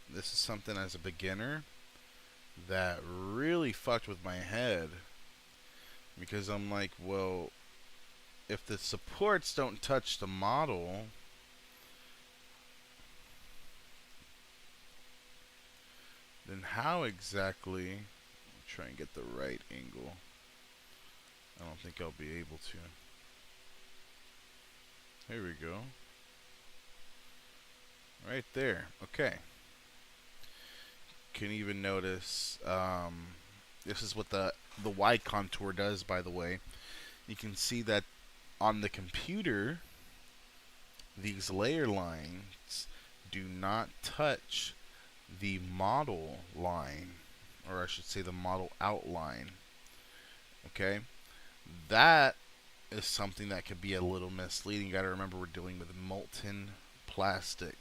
This is something as a beginner that really fucked with my head because I'm like, well, if the supports don't touch the model, then how exactly? Try and get the right angle. I don't think I'll be able to. Here we go. Right there. Okay. Can even notice, this is what the Y contour does, by the way. You can see that on the computer, these layer lines do not touch the model line, or I should say the model outline. Okay? That is something that could be a little misleading. You gotta remember we're dealing with molten plastic.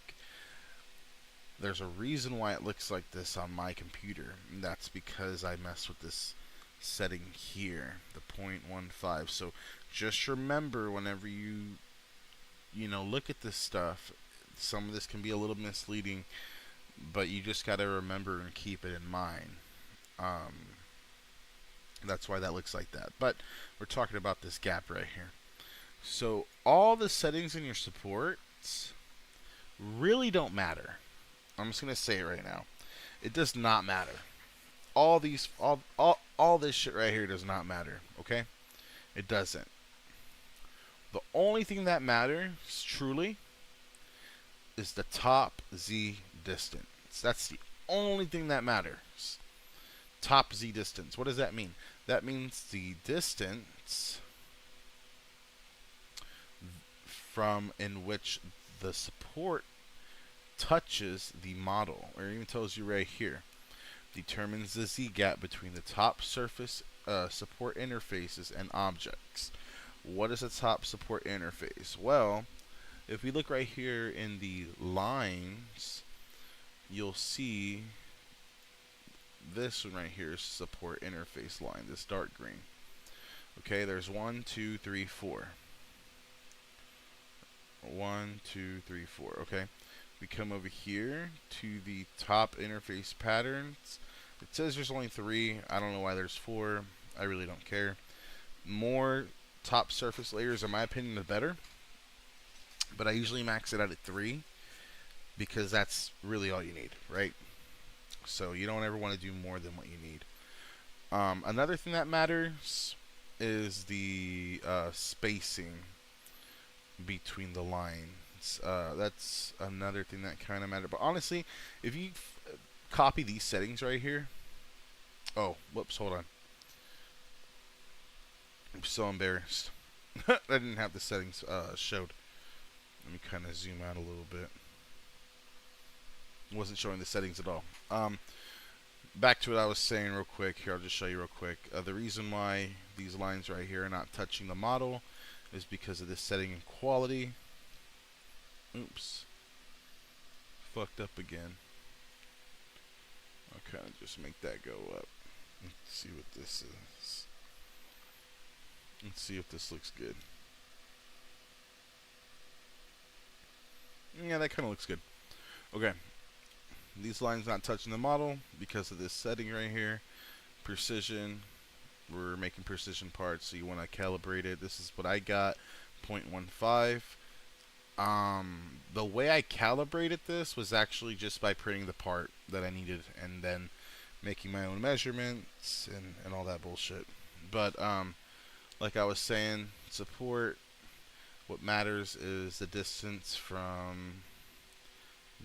There's a reason why it looks like this on my computer, and that's because I messed with this setting here, the 0.15. So just remember, whenever you know, look at this stuff, some of this can be a little misleading, but you just got to remember and keep it in mind. That's why that looks like that. But we're talking about this gap right here. So all the settings in your supports really don't matter. I'm just gonna say it right now. It does not matter. All this shit right here does not matter. Okay, it doesn't. The only thing that matters truly is the top Z distance. That's the only thing that matters. Top Z distance. What does that mean? That means the distance from in which the support touches the model, or even tells you right here, determines the Z gap between the top surface support interfaces and objects. What is a top support interface? Well, if we look right here in the lines, you'll see this one right here is support interface line, this dark green. Okay, there's 1, 2, 3, 4. 1, 2, 3, 4. Okay, we come over here to the top interface patterns. It says there's only 3. I don't know why there's 4. I really don't care. More top surface layers, in my opinion, the better. But I usually max it out at 3 because that's really all you need, right? So you don't ever want to do more than what you need. Another thing that matters is the spacing between the lines. That's another thing that kind of matters. But honestly, if you copy these settings right here. Oh, whoops, hold on. I'm so embarrassed. I didn't have the settings showed. Let me kind of zoom out a little bit. It wasn't showing the settings at all. Back to what I was saying real quick. Here, I'll just show you real quick. The reason why these lines right here are not touching the model is because of this setting in quality. Oops. Fucked up again. I'll kind of just make that go up. Let's see what this is. Let's see if this looks good. Yeah, that kind of looks good. Okay. These lines not touching the model because of this setting right here. Precision. We're making precision parts, so you want to calibrate it. This is what I got, 0.15. The way I calibrated this was actually just by printing the part that I needed and then making my own measurements and all that bullshit. But like I was saying, support, what matters is the distance from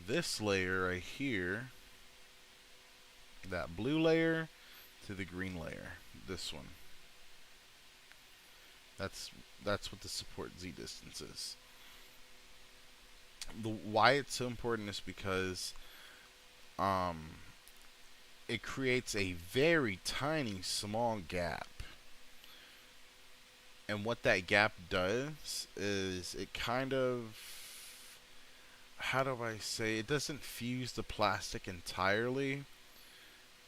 this layer right here, that blue layer, to the green layer, this one. That's what the support Z distance is. Why it's so important is because it creates a very tiny, small gap. And what that gap does is it kind of, how do I say, it doesn't fuse the plastic entirely.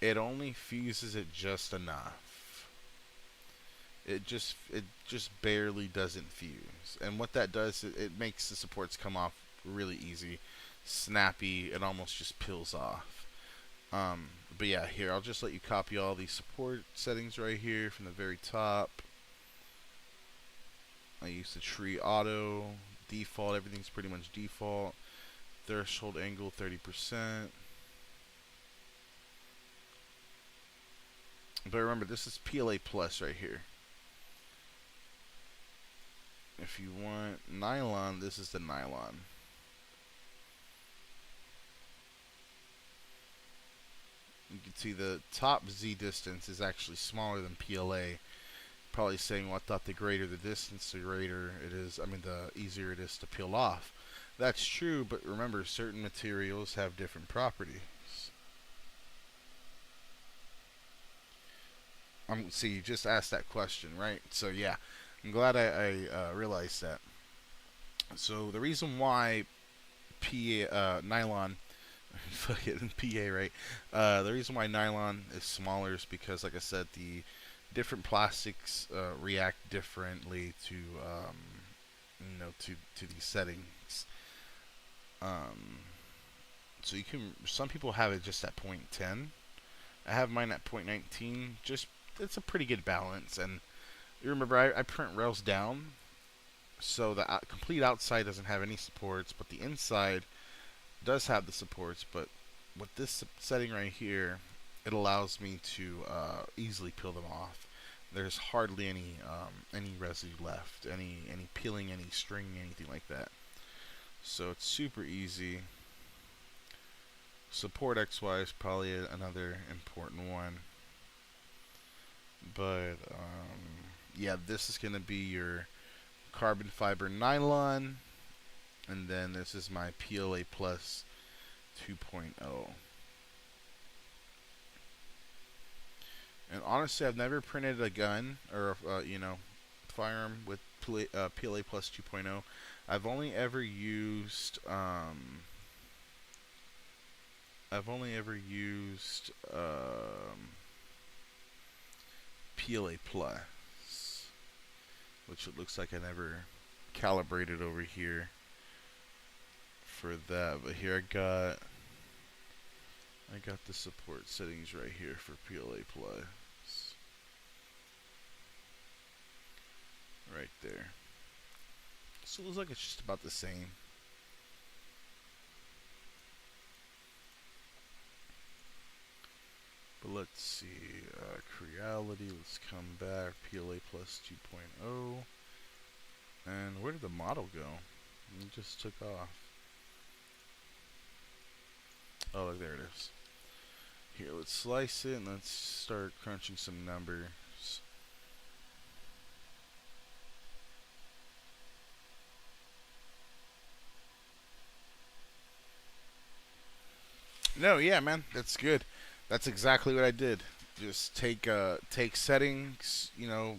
It only fuses it just enough. It just barely doesn't fuse. And what that does, it makes the supports come off really easy, snappy. It almost just peels off. But yeah, here, I'll just let you copy all these support settings right here from the very top. I use the tree auto, default, everything's pretty much default. Threshold angle 30%. But remember, this is PLA plus right here. If you want nylon, this is the nylon. You can see the top Z distance is actually smaller than PLA. Probably saying, well, I thought the greater the distance, the greater it is, the easier it is to peel off. That's true, but remember, certain materials have different properties. See, you just asked that question, right? So yeah, I'm glad I realized that. So the reason why nylon Fucking PA, right? The reason why nylon is smaller is because, like I said, the different plastics react differently to, to these settings. Um, so you can. Some people have it just at 0.10. I have mine at 0.19. Just it's a pretty good balance. And you remember, I print rails down, so the complete outside doesn't have any supports, but the inside does have the supports. But with this setting right here, it allows me to easily peel them off. There's hardly any residue left, any peeling, any string, anything like that. So it's super easy. Support XY is probably another important one. But yeah, this is gonna be your carbon fiber nylon, and then this is my PLA Plus 2.0. And honestly, I've never printed a gun or firearm with PLA Plus 2.0. I've only ever used PLA Plus, which it looks like I never calibrated over here for that. But here I got the support settings right here for PLA Plus. Right there. So it looks like it's just about the same. But let's see. Creality, let's come back. PLA Plus 2.0. And where did the model go? It just took off. Oh, look, there it is. Here, let's slice it and let's start crunching some numbers. No, yeah, man, that's good. That's exactly what I did. Just take settings,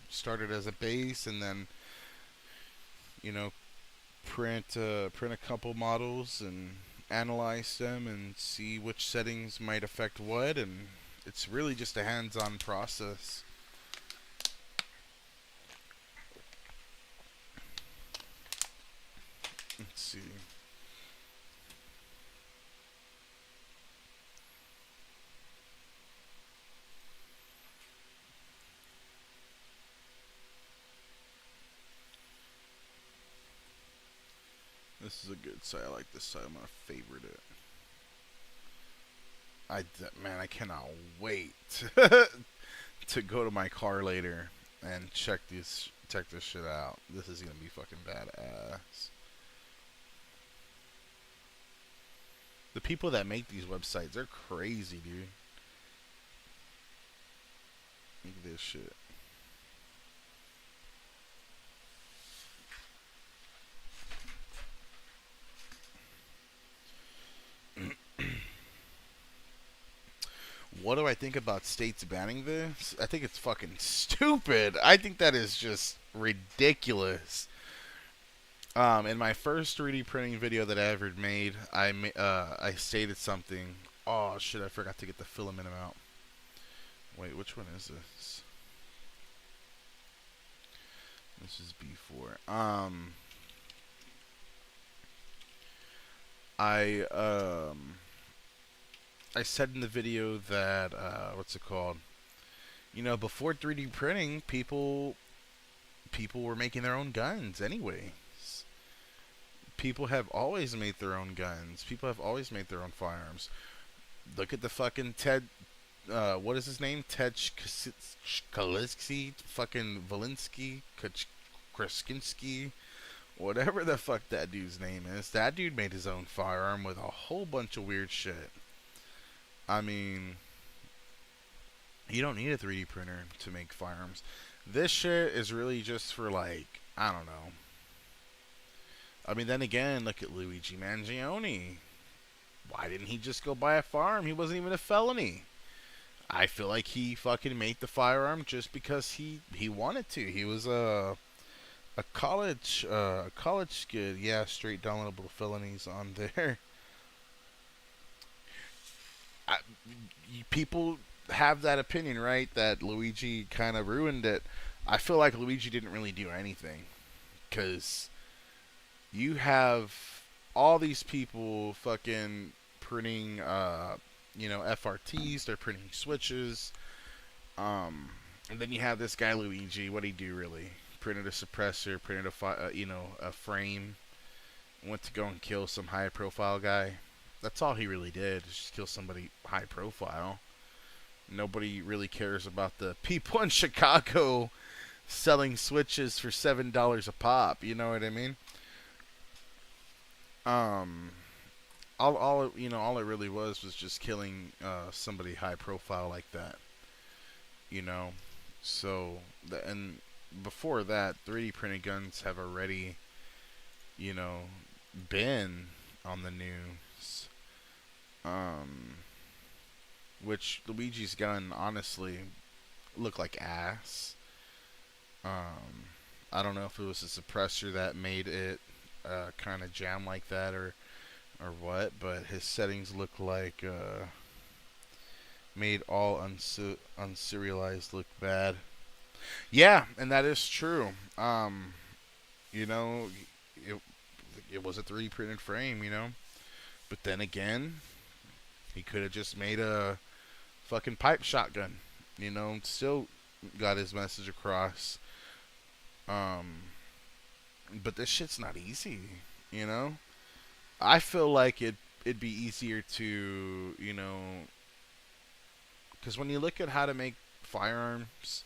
started as a base, and then you know print a couple models and analyze them and see which settings might affect what, and it's really just a hands-on process. Let's see. This is a good site. I like this site. I'm gonna favorite it. Man, I cannot wait to go to my car later and check this shit out. This is gonna be fucking badass. The people that make these websites, they're crazy, dude. Look at this shit. What do I think about states banning this? I think it's fucking stupid. I think that is just ridiculous. In my first 3D printing video that I ever made, I stated something. Oh shit! I forgot to get the filament out. Wait, which one is this? This is B4. I I said in the video that what's it called? Before 3D printing, people were making their own guns anyway. People have always made their own guns. People have always made their own firearms. Look at the fucking Ted. What is his name? Ted Kaliski, fucking Valinsky, Krasinski, whatever the fuck that dude's name is. That dude made his own firearm with a whole bunch of weird shit. I mean, you don't need a 3D printer to make firearms. This shit is really just for, like, I don't know. I mean, then again, look at Luigi Mangione. Why didn't he just go buy a firearm? He wasn't even a felony. I feel like he fucking made the firearm just because he wanted to. He was a college kid. Yeah, straight downloadable felonies on there. people have that opinion, right? That Luigi kind of ruined it. I feel like Luigi didn't really do anything because you have all these people fucking printing, FRTs. They're printing switches. And then you have this guy Luigi. What did he do really? Printed a suppressor, printed a frame. Went to go and kill some high profile guy. That's all he really did. Just kill somebody high profile. Nobody really cares about the people in Chicago selling switches for $7 a pop. You know what I mean? Um, all it really was just killing somebody high profile like that. You know, so and before that, 3D printed guns have already, you know, been on the news. Which Luigi's gun honestly looked like ass. I don't know if it was a suppressor that made it kind of jam like that or what, but his settings look like made all unserialized look bad. Yeah, and that is true. You know, it it was a 3D printed frame, you know. But then again, he could have just made a fucking pipe shotgun, you know. Still got his message across. But this shit's not easy, you know. I feel like it'd be easier to, you know, because when you look at how to make firearms,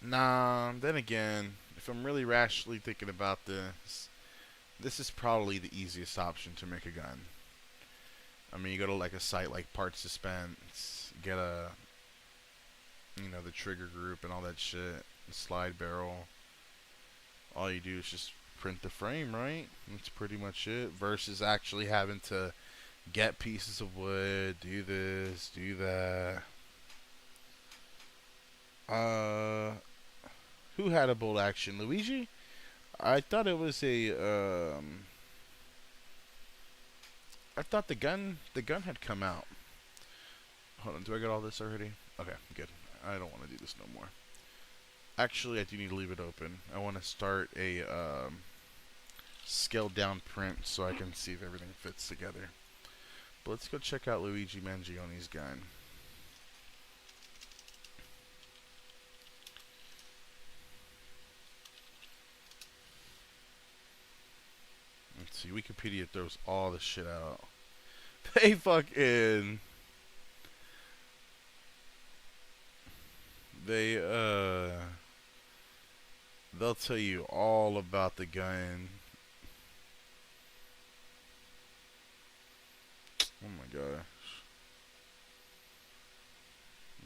nah. Then again, if I'm really rationally thinking about this is probably the easiest option to make a gun. I mean, you go to like a site like Parts Dispense, get the trigger group and all that shit, the slide barrel. All you do is just print the frame, right? That's pretty much it. Versus actually having to get pieces of wood, do this, do that. Who had a bolt action? Luigi? I thought it was I thought the gun had come out. Hold on, do I get all this already? Okay, good. I don't want to do this no more. Actually, I do need to leave it open. I want to start a scaled down print so I can see if everything fits together. But let's go check out Luigi Mangione's gun. Let's see, Wikipedia throws all the shit out. They fucking... They'll tell you all about the gun. Oh my gosh.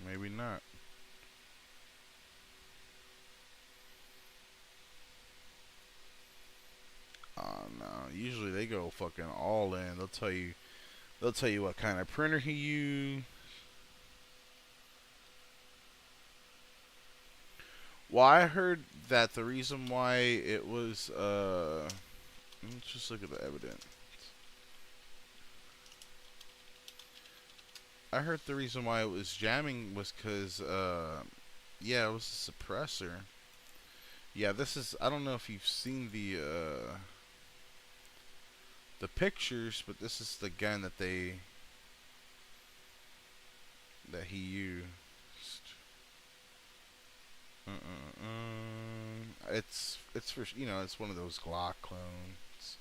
Maybe not. Oh no. Usually they go fucking all in. They'll tell you what kind of printer he used. Well, I heard that the reason why it was let's just look at the evidence. I heard the reason why it was jamming was because yeah, it was a suppressor. Yeah, this is, I don't know if you've seen the pictures, but this is the gun that he used. It's for, it's one of those Glock clones.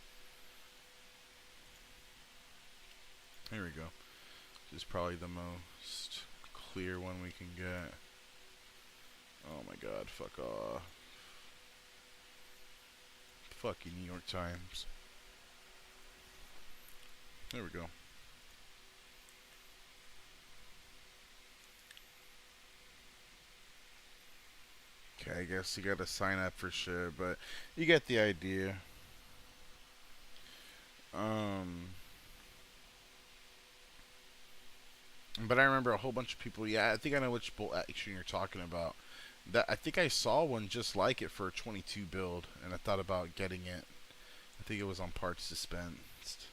Here we go. This is probably the most clear one we can get. Oh my god, fuck off. Fuck you, New York Times. There we go. Okay, I guess you gotta sign up for sure, but you get the idea. But I remember a whole bunch of people. Yeah, I think I know which bolt action you're talking about. That I think I saw one just like it for a 22 build, and I thought about getting it. I think it was on Parts Dispensed.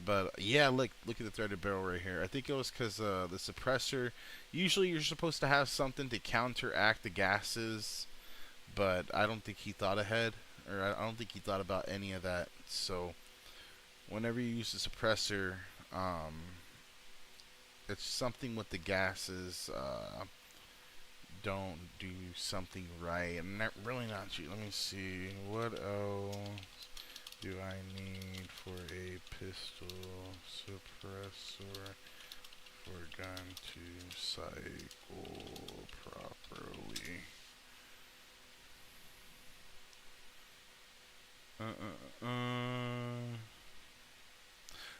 But yeah, look at the threaded barrel right here. I think it was because the suppressor. Usually, you're supposed to have something to counteract the gases, but I don't think he thought ahead, or I don't think he thought about any of that. So whenever you use the suppressor, it's something with the gases. Don't do something right. I'm not really not. Let me see. What else do I need for a pistol suppressor for gun to cycle properly?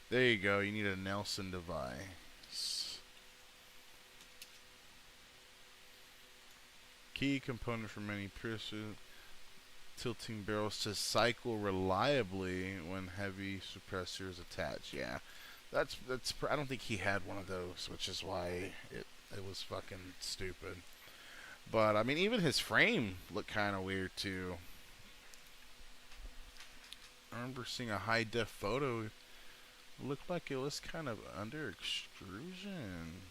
There you go. You need a Nelson device. Key component for many precision tilting barrels to cycle reliably when heavy suppressor is attached. Yeah, that's. I don't think he had one of those, which is why it was fucking stupid. But I mean, even his frame looked kind of weird too. I remember seeing a high def photo. It looked like it was kind of under extrusion.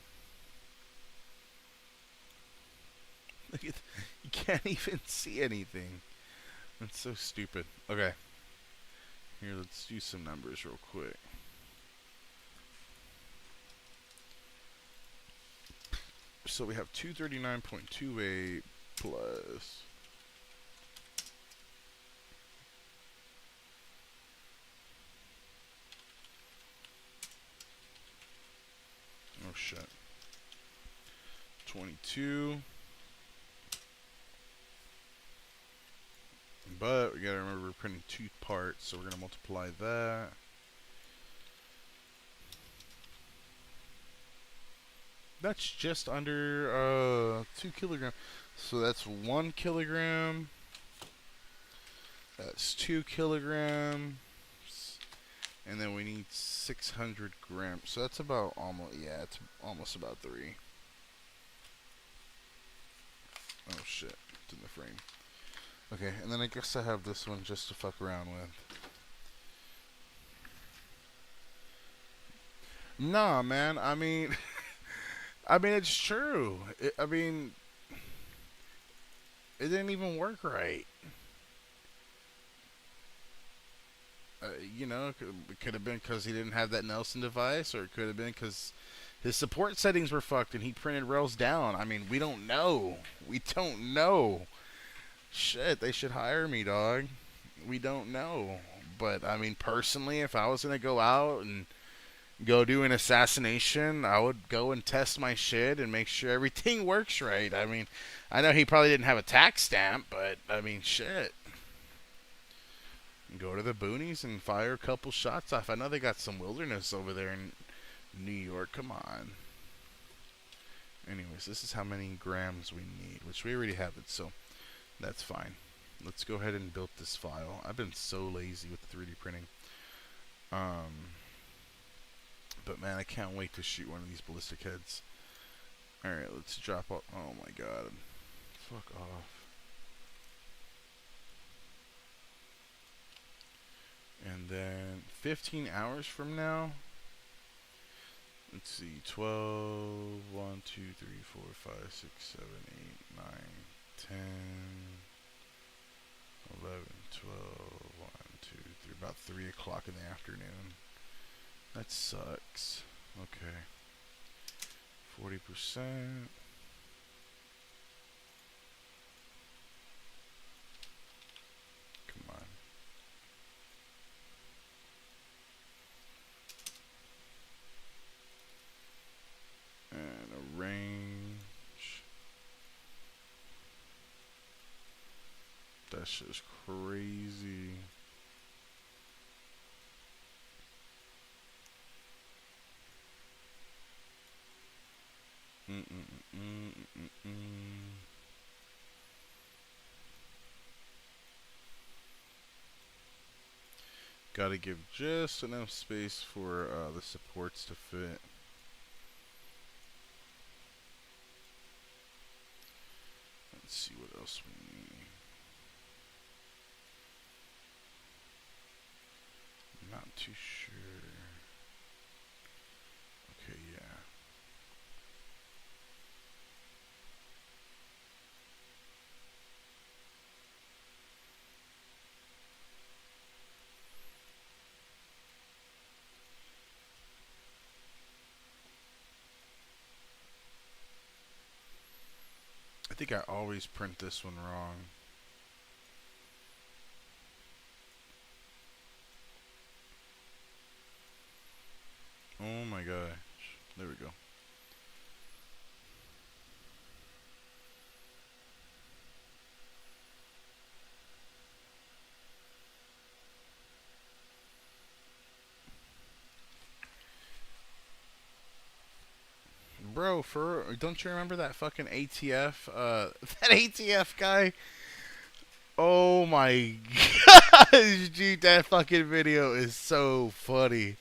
You can't even see anything. That's so stupid. Okay. Here, let's do some numbers real quick. So we have 239.28 plus. Oh shit. 22. But we gotta remember we're printing 2 parts, so we're gonna multiply that. That's just under 2 kilograms. So that's 1 kilogram. That's 2 kilograms. And then we need 600 grams. So that's about almost, yeah, it's almost about 3. Oh shit, it's in the frame. Okay, and then I guess I have this one just to fuck around with. Nah, man, I mean, it's true. I mean, it didn't even work right. You know, it could have been because he didn't have that Nelson device, or it could have been because his support settings were fucked and he printed rails down. I mean, we don't know. We don't know. Shit, they should hire me, dog. We don't know. But, I mean, personally, if I was going to go out and go do an assassination, I would go and test my shit and make sure everything works right. I mean, I know he probably didn't have a tax stamp, but, I mean, shit. Go to the boonies and fire a couple shots off. I know they got some wilderness over there in New York. Come on. Anyways, this is how many grams we need, which we already have it, so that's fine. Let's go ahead and build this file. I've been so lazy with the 3D printing. But man, I can't wait to shoot one of these ballistic heads. Alright, let's drop off. Oh my god. Fuck off. And then 15 hours from now, let's see, 12, 1, 2, 3, 4, 5, 6, 7, 8, 9, 10, 11, 12, 1, 2, 3, about 3 o'clock in the afternoon. That sucks. Okay. 40%. Come on. And arrange. That's just crazy. Gotta give just enough space for the supports to fit. Let's see what else we need. Not too sure. think I always print this one wrong. Oh my gosh. There we go. Bro, don't you remember that fucking ATF? That ATF guy? Oh my gosh, dude, that fucking video is so funny.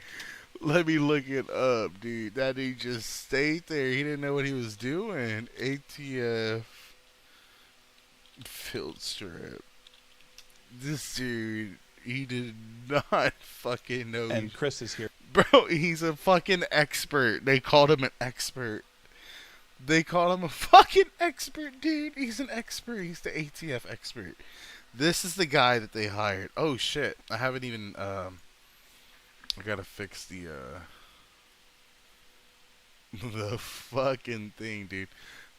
Let me look it up, dude. That dude just stayed there. He didn't know what he was doing. ATF field strip. This dude, he did not fucking know. And Chris is here. Bro, he's a fucking expert. They called him an expert. They call him a fucking expert, dude. He's an expert. He's the ATF expert. This is the guy that they hired. Oh shit! I haven't even. I gotta fix the the fucking thing, dude.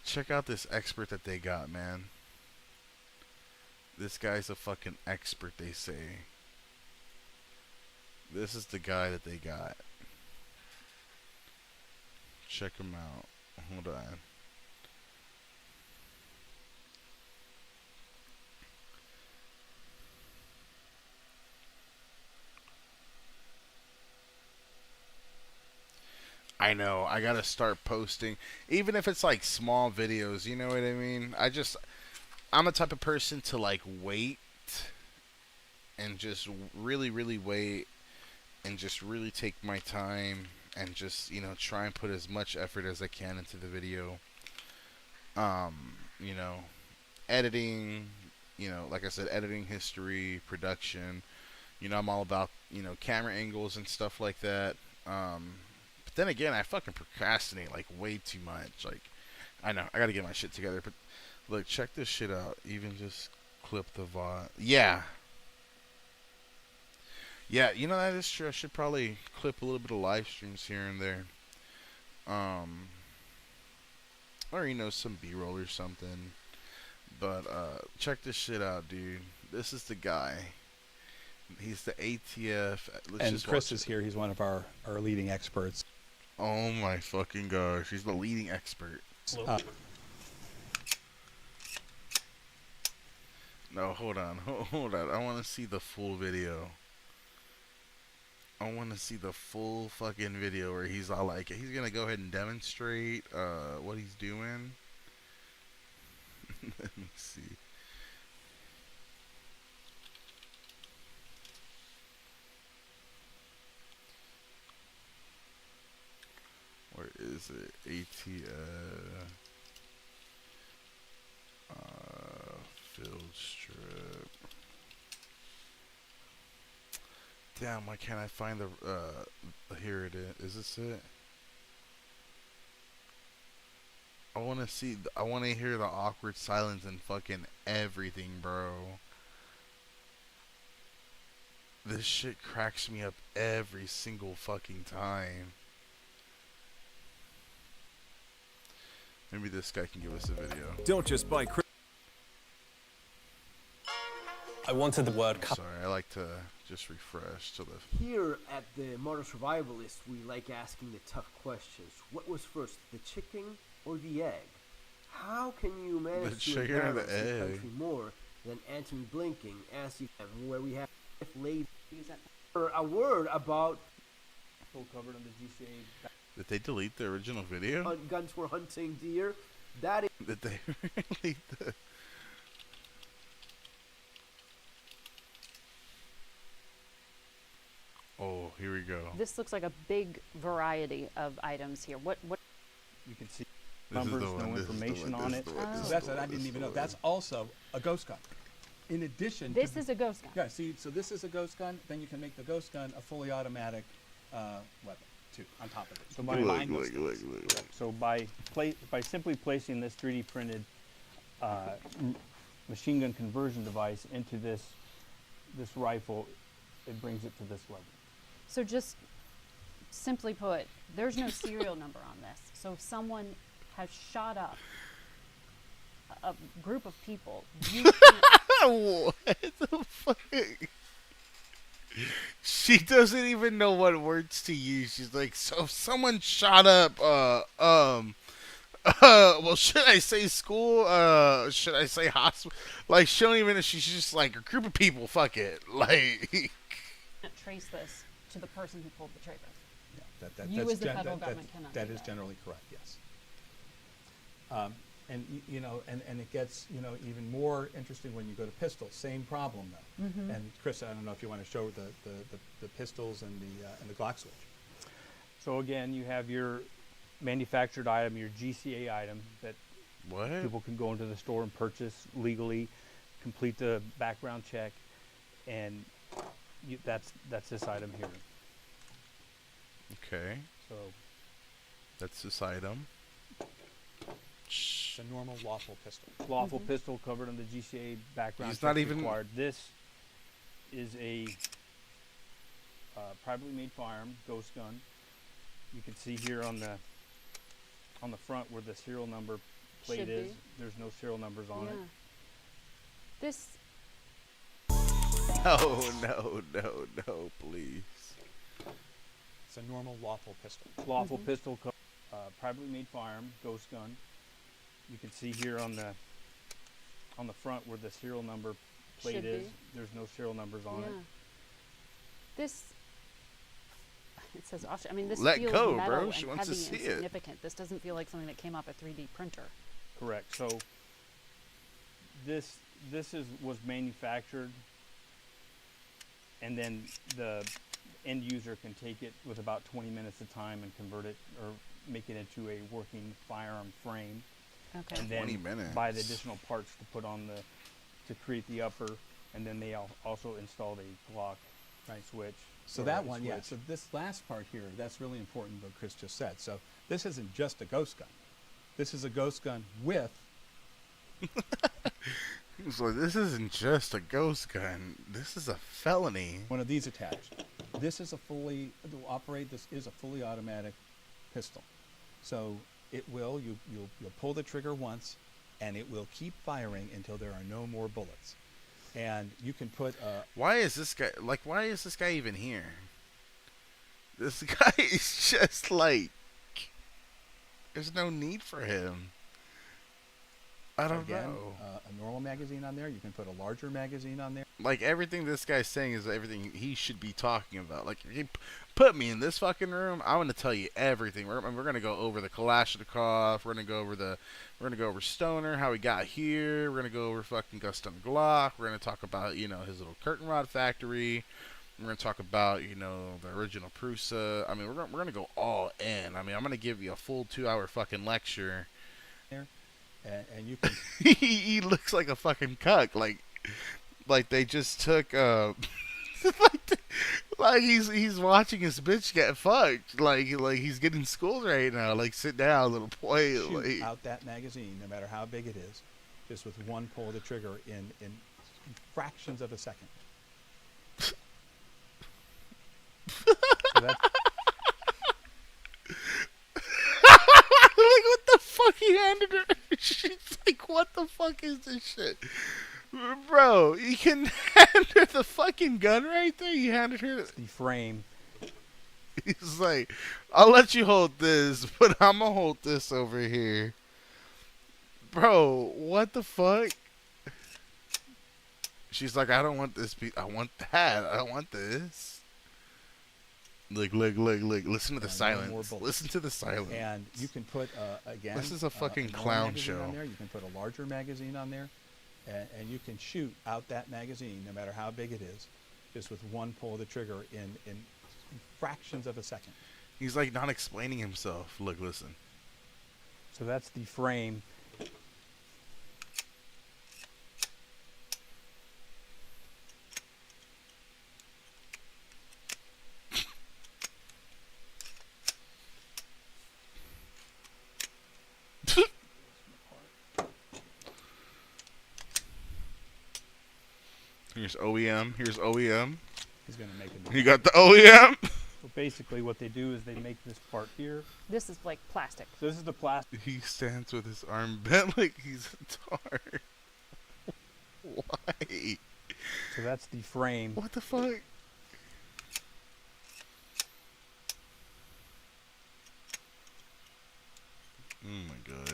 Check out this expert that they got, man. This guy's a fucking expert, they say. This is the guy that they got. Check him out. Hold on. I know, I gotta start posting, even if it's like small videos, you know what I mean? I'm the type of person to like wait and just really, really wait and just really take my time and just, you know, try and put as much effort as I can into the video. You know, editing, you know, like I said, editing history, production, you know, I'm all about, you know, camera angles and stuff like that. But then again, I fucking procrastinate like way too much. Like, I know, I gotta get my shit together, but look, check this shit out. Even just clip the VOD. Yeah. Yeah, you know, that is true. I should probably clip a little bit of live streams here and there. Or, you know, some B-roll or something. But, check this shit out, dude. This is the guy. He's the ATF. And Chris is here. He's one of our leading experts. Oh my fucking gosh. He's the leading expert. No, hold on. Hold on. I want to see the full video. I want to see the full fucking video where he's all like, he's going to go ahead and demonstrate what he's doing. Let me see. Where is it? Field strip. Damn, why can't I find the, here it is. Is this it? I want to see, I want to hear the awkward silence and fucking everything, bro. This shit cracks me up every single fucking time. Maybe this guy can give us a video. Don't just buy. I wanted the word. Sorry, I like to just refresh to the. Here at the Modern Survivalist, we like asking the tough questions. What was first, the chicken or the egg? How can you manage to chicken or the embarrass the egg? country more than Anthony Blinking, as you have, where we have laid a word about covered on the GCA. Did they delete the original video? Guns for hunting deer. That is. Did they really? Oh, here we go. This looks like a big variety of items here. What? You can see This is numbers, the one, no this is the information one, on this it. is the one, this So is that's the what I one, didn't this even is know. the That's one. also a ghost gun. In addition, This to is a ghost gun. yeah. See, so this is a ghost gun. Then you can make the ghost gun a fully automatic weapon too. On top of it. So by So by simply placing this 3D printed machine gun conversion device into this rifle, it brings it to this level. So just simply put, there's no serial number on this. So if someone has shot up a group of people. You can't, What the fuck? She doesn't even know what words to use. She's like, so if someone shot up, well, should I say school? Should I say hospital? Like, she don't even, she's just like, a group of people, fuck it. Like, can't trace this to the person who pulled the trigger. Yeah, You that's as the federal government cannot That do is that. generally correct, yes. And you know, and it gets, you know, even more interesting when you go to pistols. Same problem though. And Chris, I don't know if you want to show the pistols and the Glock switch. So again, you have your manufactured item, your GCA item that what? people can go into the store and purchase legally, complete the background check, and that's this item here. Okay, So that's this item. It's a normal lawful pistol. lawful pistol covered on the GCA background He's check not even- required. This is a privately made firearm, ghost gun. You can see here on the front where the serial number plate Should is. be. There's no serial numbers on it. This No, please. It's a normal lawful pistol. Lawful pistol, privately made firearm, ghost gun. You can see here on the front where the serial number plate Should is. be. There's no serial numbers on it. This. It says, I mean, this Let feels go, metal bro. and She wants to heavy and see it. significant. This doesn't feel like something that came off a 3D printer. Correct. So this was manufactured, and then the end user can take it with about 20 minutes of time and convert it or make it into a working firearm frame, Okay. and then 20 minutes. buy the additional parts to put on to create the upper, and then they also installed a Glock switch. So or that a one, yeah. switch. So this last part here, that's really important what Chris just said. So this isn't just a ghost gun. This is a ghost gun with He's like, this isn't just a ghost gun. This is a felony. one of these attached. This is this is a fully automatic pistol. So it will, you'll pull the trigger once, and it will keep firing until there are no more bullets. And you can put Why is this guy even here? This guy is just like, there's no need for him. I don't again, know. a normal magazine on there. You can put a larger magazine on there. Like, everything this guy's saying is everything he should be talking about. Like, if you put me in this fucking room, I'm gonna tell you everything. We're gonna go over the Kalashnikov. We're gonna go over Stoner, how he got here. We're gonna go over fucking Guston Glock. We're gonna talk about, you know, his little curtain rod factory. We're gonna talk about, you know, the original Prusa. I mean, we're gonna go all in. I mean, I'm gonna give you a full 2-hour fucking lecture. And you can He looks like a fucking cuck. Like they just took like he's watching his bitch get fucked. Like he's getting schooled right now. Like, sit down, little boy. shoot Like, out that magazine, no matter how big it is, just with one pull of the trigger in fractions of a second. So that's, like, what the fuck he handed her? She's like, what the fuck is this shit? Bro, you can hand her the fucking gun right there. You handed her the frame. He's like, I'll let you hold this, but I'm gonna hold this over here. Bro, what the fuck? She's like, I don't want this. I want that. I don't want this. Look. Listen to the No more silence. bullets. Listen to the silence. And you can put again. This is a fucking normal clown magazine show. On there. You can put a larger magazine on there, and you can shoot out that magazine, no matter how big it is, just with one pull of the trigger in fractions of a second. He's like not explaining himself. Look, listen. So that's the frame. Here's OEM. Here's OEM. He's gonna make it. You got the OEM. So basically what they do is they make this part here. This is like plastic. So this is the plastic. He stands with his arm bent like he's a tar. Why? So that's the frame. What the fuck? Oh my gosh.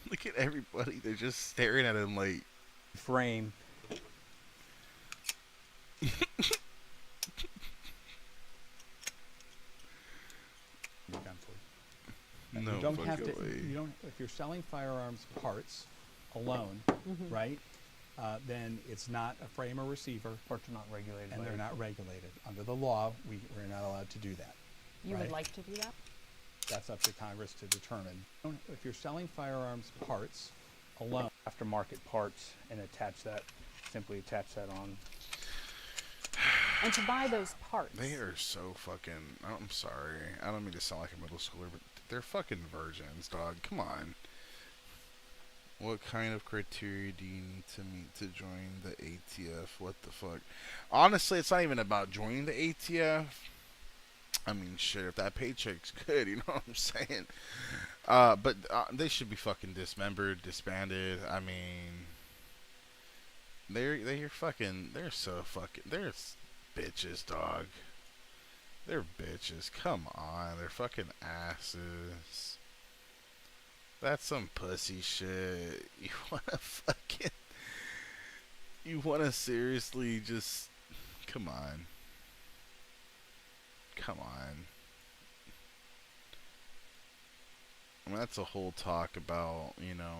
Look at everybody. They're just staring at him like. Frame. Done for you. No You don't have fucking to. way. You don't. If you're selling firearms parts alone, right? Then it's not a frame or receiver, Parts are not regulated. and by they're it. not regulated under the law. We're not allowed to do that. You Right. would like to do that? That's up to Congress to determine. If you're selling firearms parts alone, Aftermarket parts and attach that. Simply attach that on. And to buy those parts, They are so fucking. I'm sorry. I don't mean to sound like a middle schooler, but they're fucking virgins, dog. Come on. What kind of criteria do you need to meet to join the ATF? What the fuck? Honestly, it's not even about joining the ATF. I mean, shit, if that paycheck's good, you know what I'm saying? But they should be fucking dismembered, disbanded. I mean, they're so fucking, they're bitches, dog. They're bitches. Come on, they're fucking asses. That's some pussy shit. You wanna seriously just, come on. Come on. I mean, that's a whole talk about, you know,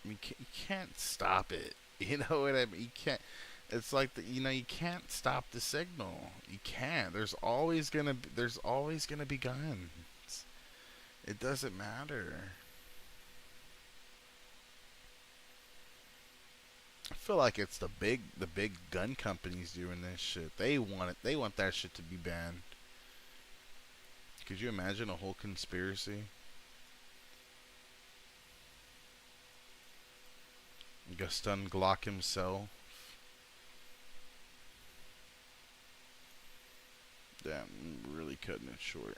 I mean, you can't stop it. You know what I mean? You can't. It's like you can't stop the signal. You can't. There's always gonna be guns. It doesn't matter. I feel like it's the big gun companies doing this shit. They want it. They want that shit to be banned. Could you imagine a whole conspiracy? Gaston Glock himself. Damn, I'm really cutting it short.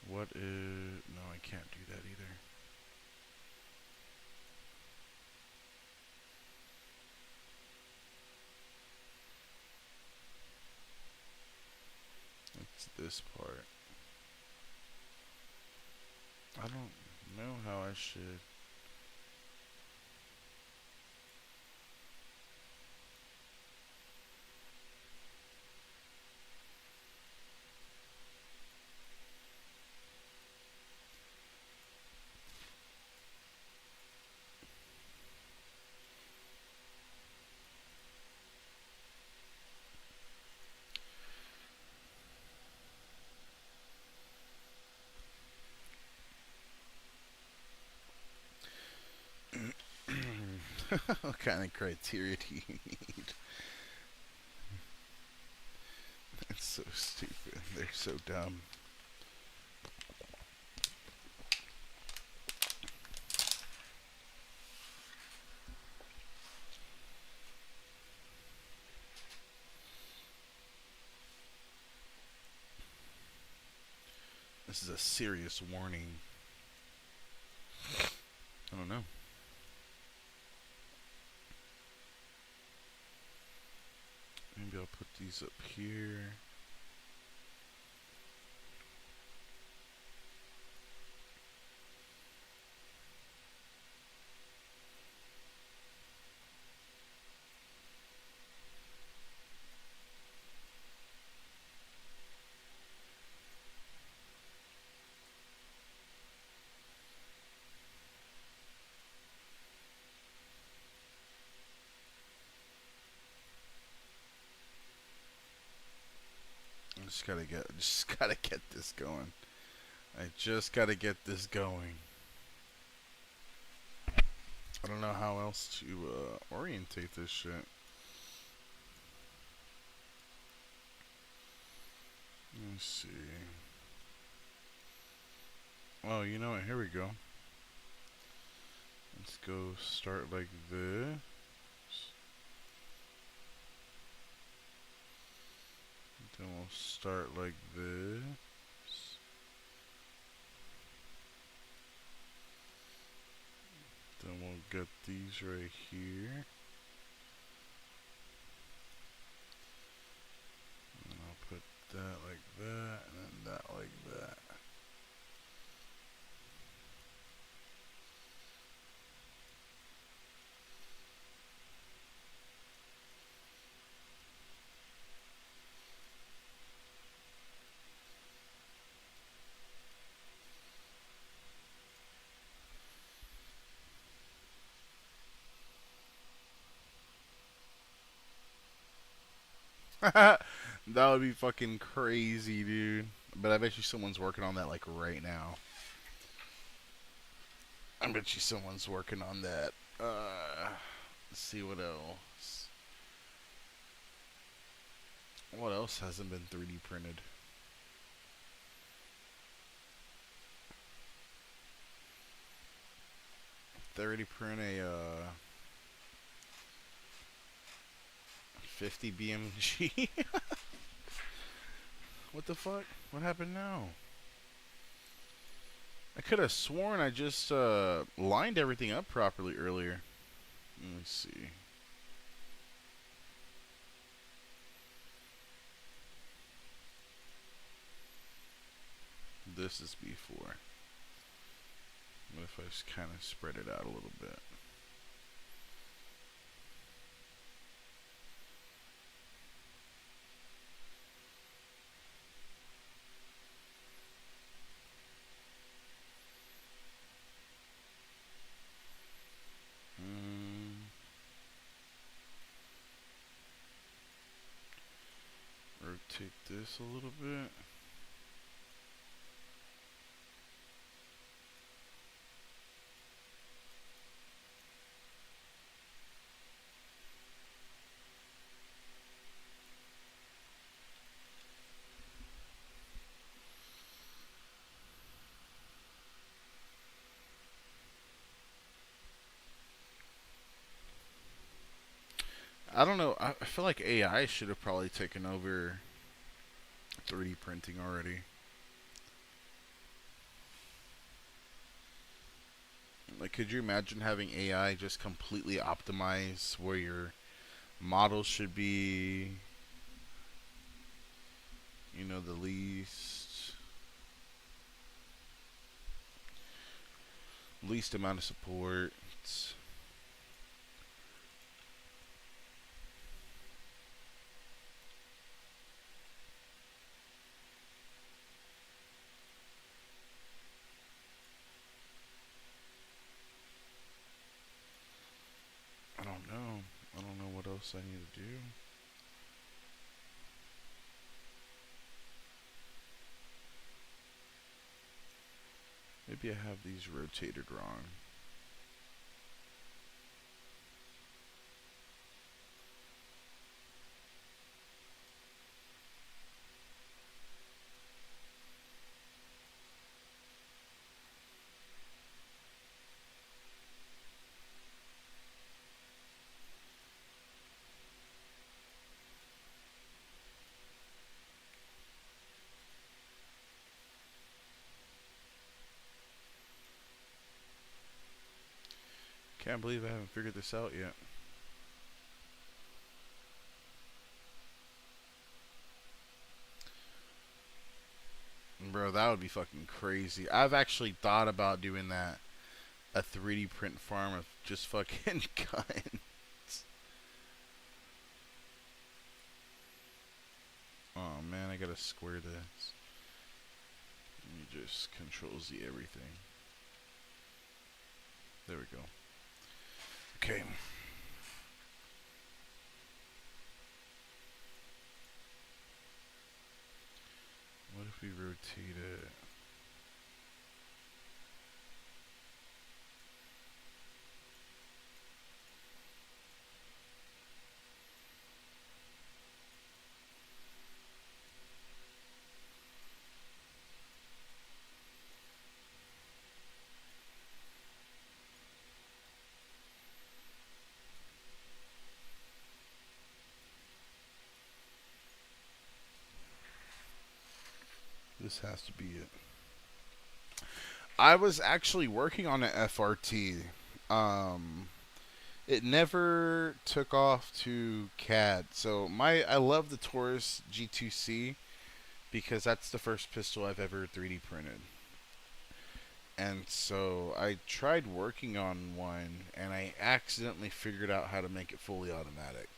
What is... No, I can't do that either. It's this part. I don't know how I should... What kind of criteria do you need? That's so stupid. They're so dumb. This is a serious warning. I don't know. Maybe I'll put these up here. Just gotta get this going. I just gotta get this going. I don't know how else to orientate this shit. Let me see. Oh, you know what? Here we go. Let's go start like this. Then we'll start like this. Then we'll get these right here. And I'll put that like that, and then that like that. That would be fucking crazy, dude. But I bet you someone's working on that like right now. I bet you someone's working on that. Let's see what else. What else hasn't been 3D printed? They already print a 50 BMG. What the fuck? What happened now? I could have sworn I just lined everything up properly earlier. Let me see. This is before. What if I just kind of spread it out a little bit? Rotate this a little bit. I don't know. I feel like AI should have probably taken over 3D printing already. Like, could you imagine having AI just completely optimize where your models should be? You know, the least amount of support. I don't know what else I need to do. Maybe I have these rotated wrong. Can't believe I haven't figured this out yet. Bro, that would be fucking crazy. I've actually thought about doing that. A 3D print farm of just fucking guns. Oh man, I gotta square this. Let me just Control Z everything. There we go. Okay. What if we rotate it? This has to be it. I was actually working on an FRT. It never took off to CAD. So I love the Taurus G2C because that's the first pistol I've ever 3D printed. And so I tried working on one, and I accidentally figured out how to make it fully automatic.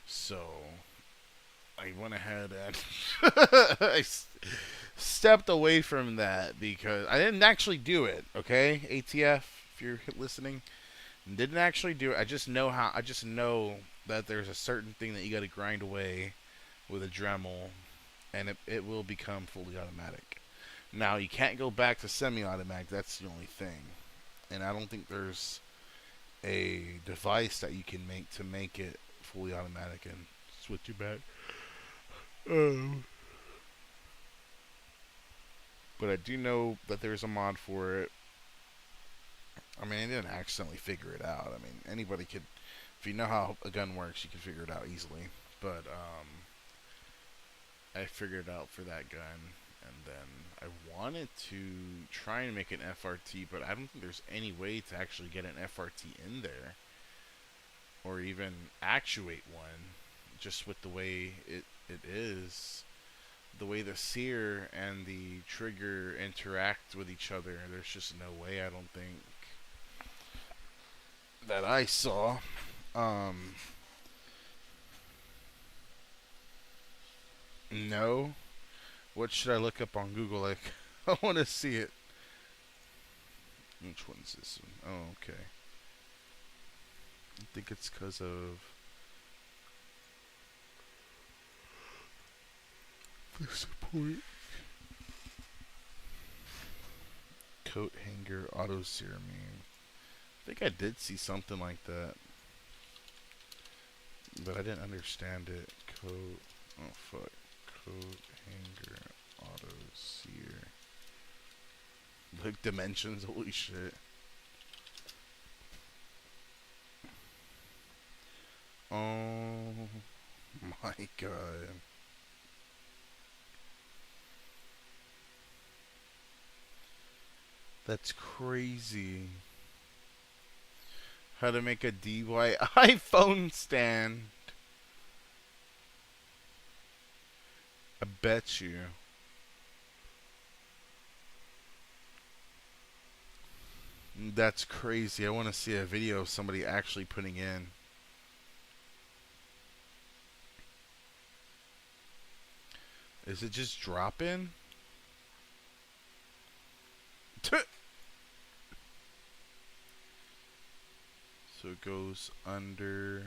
So I went ahead and stepped away from that because I didn't actually do it. Okay, ATF, if you're listening, didn't actually do it. I just know that there's a certain thing that you got to grind away with a Dremel, and it will become fully automatic. Now, you can't go back to semi-automatic. That's the only thing. And I don't think there's a device that you can make to make it fully automatic and switch it back. But I do know that there's a mod for it. I mean, I didn't accidentally figure it out. I mean, anybody could, if you know how a gun works, you can figure it out easily. But I figured it out for that gun. And then I wanted to try and make an FRT, but I don't think there's any way to actually get an FRT in there. Or even actuate one. Just with the way it is. The way the sear and the trigger interact with each other. There's just no way, I don't think, that I saw. No. What should I look up on Google? Like, I want to see it. Which one's this one? Oh, okay. I think it's because of the support. Coat hanger auto ceramine. I think I did see something like that, but I didn't understand it. Coat. Oh fuck. Coat hanger auto sear. Look, dimensions. Holy shit. Oh my god. That's crazy. How to make a DY iPhone stand. I bet you. That's crazy. I want to see a video of somebody actually putting in. Is it just dropping? So it goes under.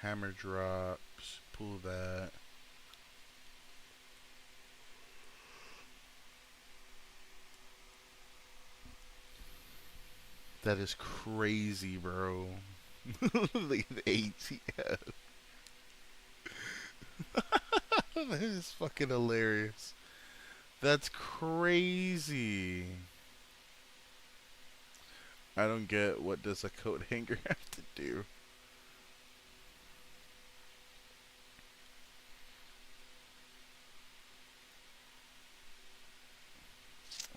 Hammer drops. Pull that. That is crazy, bro. The ATF. That is fucking hilarious. That's crazy. I don't get, what does a coat hanger have to do?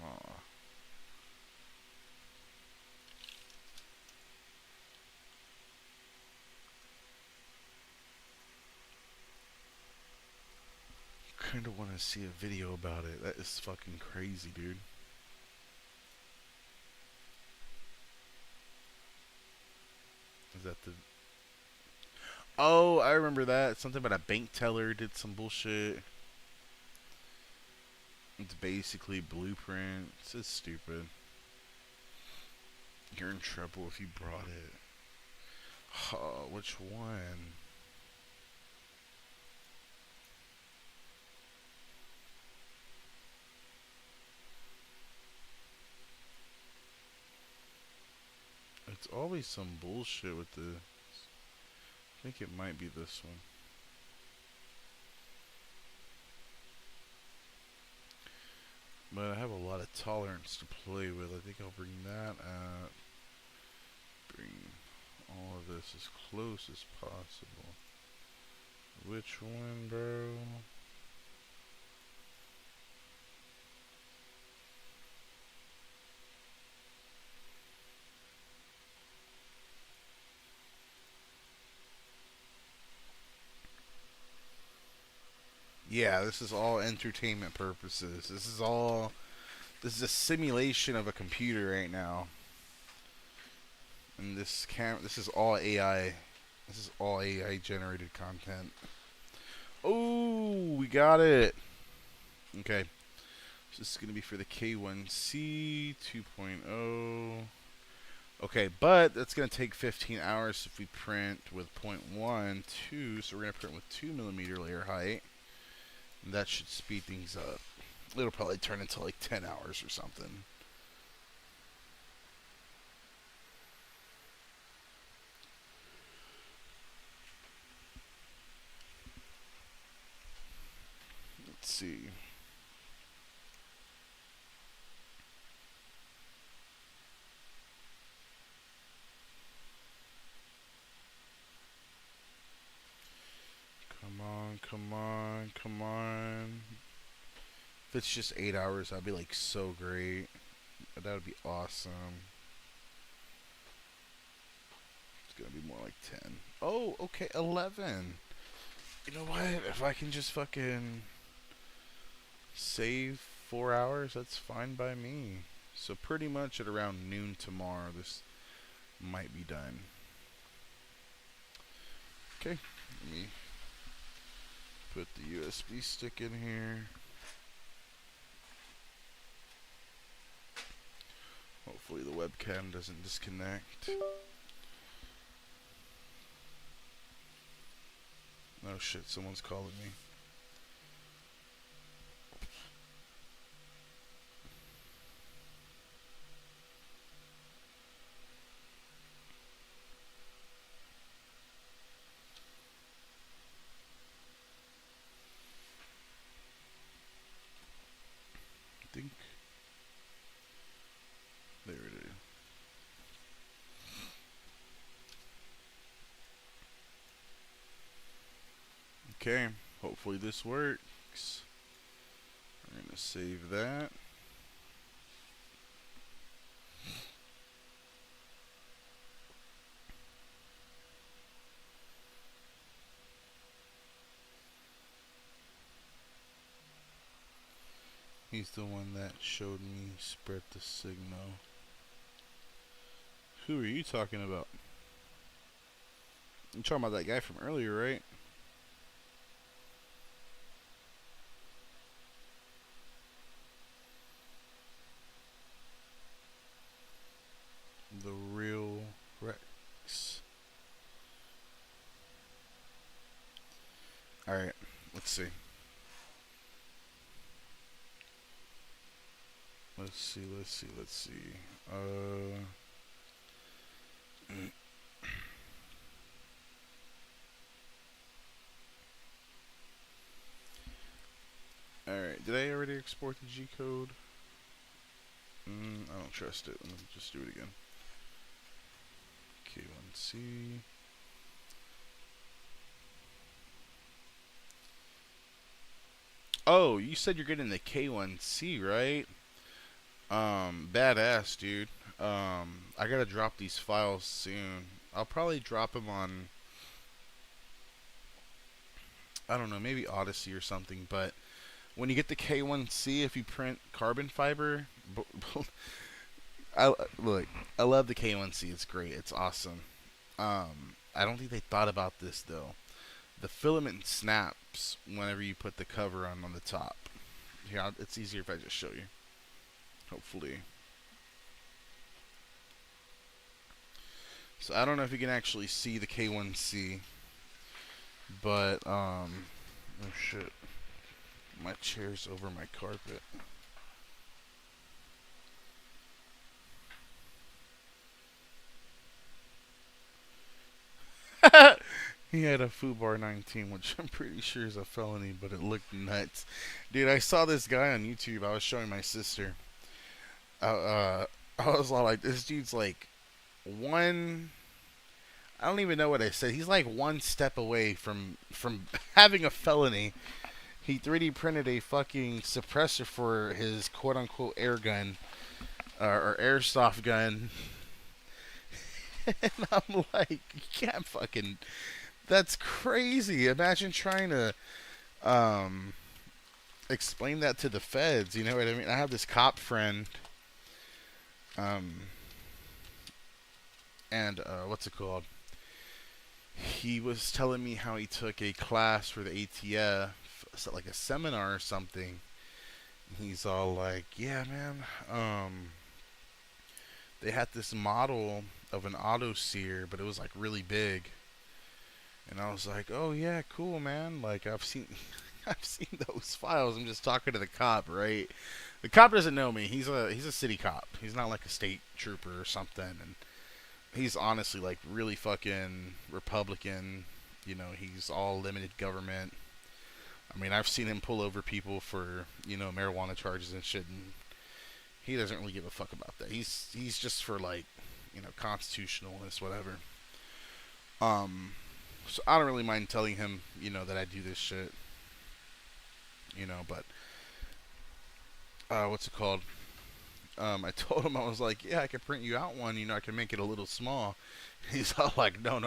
Aw. Kind of want to see a video about it. That is fucking crazy, dude. Is that the... Oh, I remember that. Something about a bank teller did some bullshit. It's basically blueprints. It's stupid. You're in trouble if you brought it. Oh, which one? It's always some bullshit with the... I think it might be this one. But I have a lot of tolerance to play with. I think I'll bring that up. Bring all of this as close as possible. Which one, bro? Yeah, this is all entertainment purposes. This is a simulation of a computer right now. And this is all AI. This is all AI generated content. Oh, we got it. Okay. So this is going to be for the K1C 2.0. Okay, but that's going to take 15 hours if we print with 0.12. So we're going to print with 2mm layer height. And that should speed things up. It'll probably turn into like 10 hours or something. Let's see. Come on, come on, come on. If it's just 8 hours, that'd be like so great. That would be awesome. It's gonna be more like 10. Oh, okay, 11. You know what? If I can just fucking save 4 hours, that's fine by me. So pretty much at around noon tomorrow, this might be done. Okay, let me put the USB stick in here. Hopefully the webcam doesn't disconnect. Oh shit, someone's calling me. I think there it is. Okay, hopefully this works. I'm gonna save that. He's the one that showed me spread the signal. Who are you talking about? You're talking about that guy from earlier, right? The real Rex. Alright, let's see. Let's see. Alright, did I already export the G code? I don't trust it. Let me just do it again. K1C. Oh, you said you're getting the K1C, right? Badass, dude. I gotta drop these files soon. I'll probably drop them on, I don't know, maybe Odyssey or something, but when you get the K1C, if you print carbon fiber, look, I love the K1C. It's great. It's awesome. I don't think they thought about this, though. The filament snaps whenever you put the cover on the top. Here, it's easier if I just show you. Hopefully. So I don't know if you can actually see the K1C, but oh shit, my chair's over my carpet. He had a FUBAR 19, which I'm pretty sure is a felony, but it looked nuts. Dude, I saw this guy on YouTube. I was showing my sister. I was all like, this dude's like I don't even know what I said. He's like one step away from having a felony. He 3D printed a fucking suppressor for his quote unquote air gun or airsoft gun. And I'm like, you can't fucking. That's crazy. Imagine trying to explain that to the feds. You know what I mean? I have this cop friend. And what's it called? He was telling me how he took a class for the ATF, so like a seminar or something. He's all like, "Yeah, man. They had this model of an auto sear, but it was like really big." And I was like, "Oh yeah, cool, man. Like I've seen, I've seen those files." I'm just talking to the cop, right? The cop doesn't know me. He's a city cop. He's not like a state trooper or something. And he's honestly like really fucking Republican. You know, he's all limited government. I mean, I've seen him pull over people for, you know, marijuana charges and shit, and he doesn't really give a fuck about that. He's just for like, you know, constitutionalist, whatever. So I don't really mind telling him, you know, that I do this shit. You know, but what's it called? I told him, I was like, yeah, I could print you out one, you know, I can make it a little small. He's all like, no.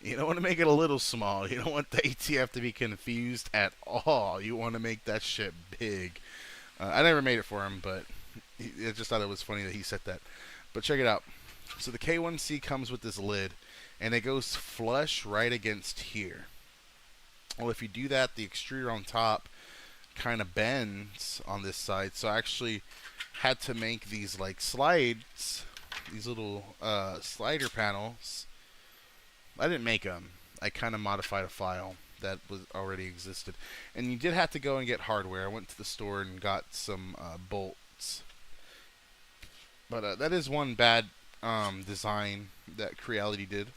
You don't want to make it a little small. You don't want the ATF to be confused at all. You want to make that shit big. I never made it for him, but I just thought it was funny that he said that. But check it out. So the K1C comes with this lid, and it goes flush right against here. Well, if you do that, the extruder on top kind of bends on this side. So I actually had to make these like slides, these little slider panels. I didn't make them. I kind of modified a file that was already existed. And you did have to go and get hardware. I went to the store and got some bolts. But that is one bad design that Creality did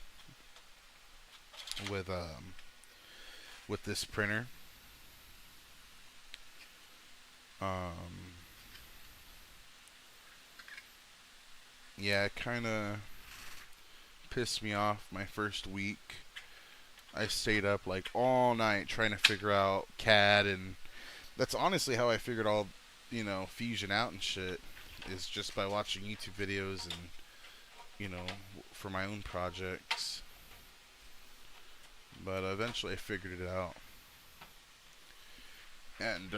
with this printer. Yeah, it kind of pissed me off my first week. I stayed up like all night trying to figure out CAD, and that's honestly how I figured all, you know, Fusion out and shit, is just by watching YouTube videos and, you know, for my own projects. But eventually I figured it out. And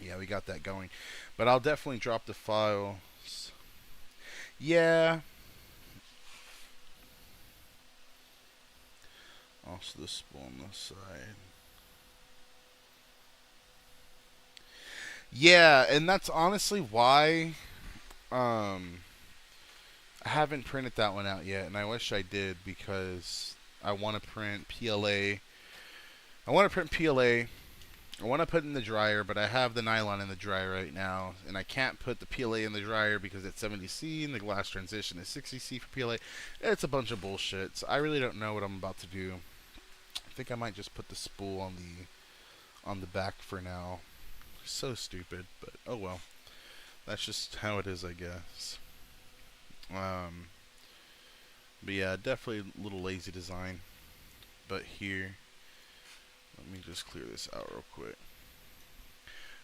yeah, we got that going. But I'll definitely drop the files. Yeah. Also the spool on this side. Yeah, and that's honestly why I haven't printed that one out yet, and I wish I did, because I want to print PLA. I want to print PLA. I want to put it in the dryer, but I have the nylon in the dryer right now, and I can't put the PLA in the dryer because it's 70C and the glass transition is 60C for PLA. It's a bunch of bullshit. So I really don't know what I'm about to do. I think I might just put the spool on the back for now. So stupid, but oh well. That's just how it is, I guess. But yeah, definitely a little lazy design. But here, let me just clear this out real quick.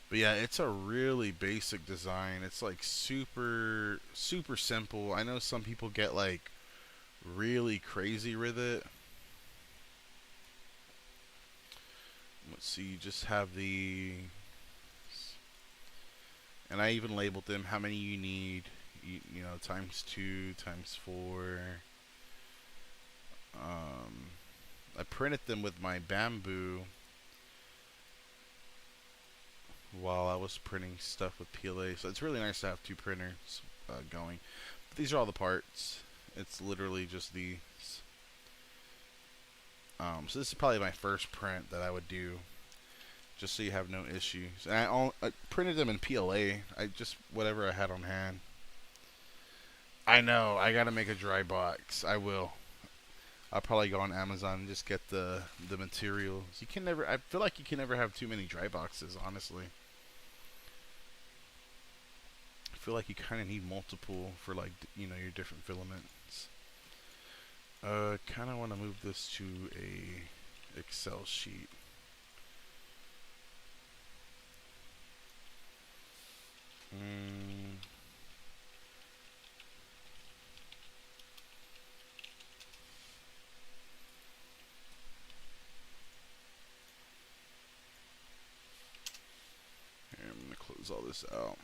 But yeah, it's a really basic design. It's like super simple. I know some people get like really crazy with it. Let's see, you just have the, and I even labeled them how many you need, you know, ×2, ×4. I printed them with my bamboo while I was printing stuff with PLA, so it's really nice to have two printers going. But these are all the parts. It's literally just these. So this is probably my first print that I would do, just so you have no issues. And I printed them in PLA. I just, whatever I had on hand. I know, I gotta make a dry box. I will. I'll probably go on Amazon and just get the materials. You can never, I feel like you can never have too many dry boxes, honestly. I feel like you kind of need multiple for, like, you know, your different filaments. Kind of want to move this to a Excel sheet. Here, I'm gonna close all this out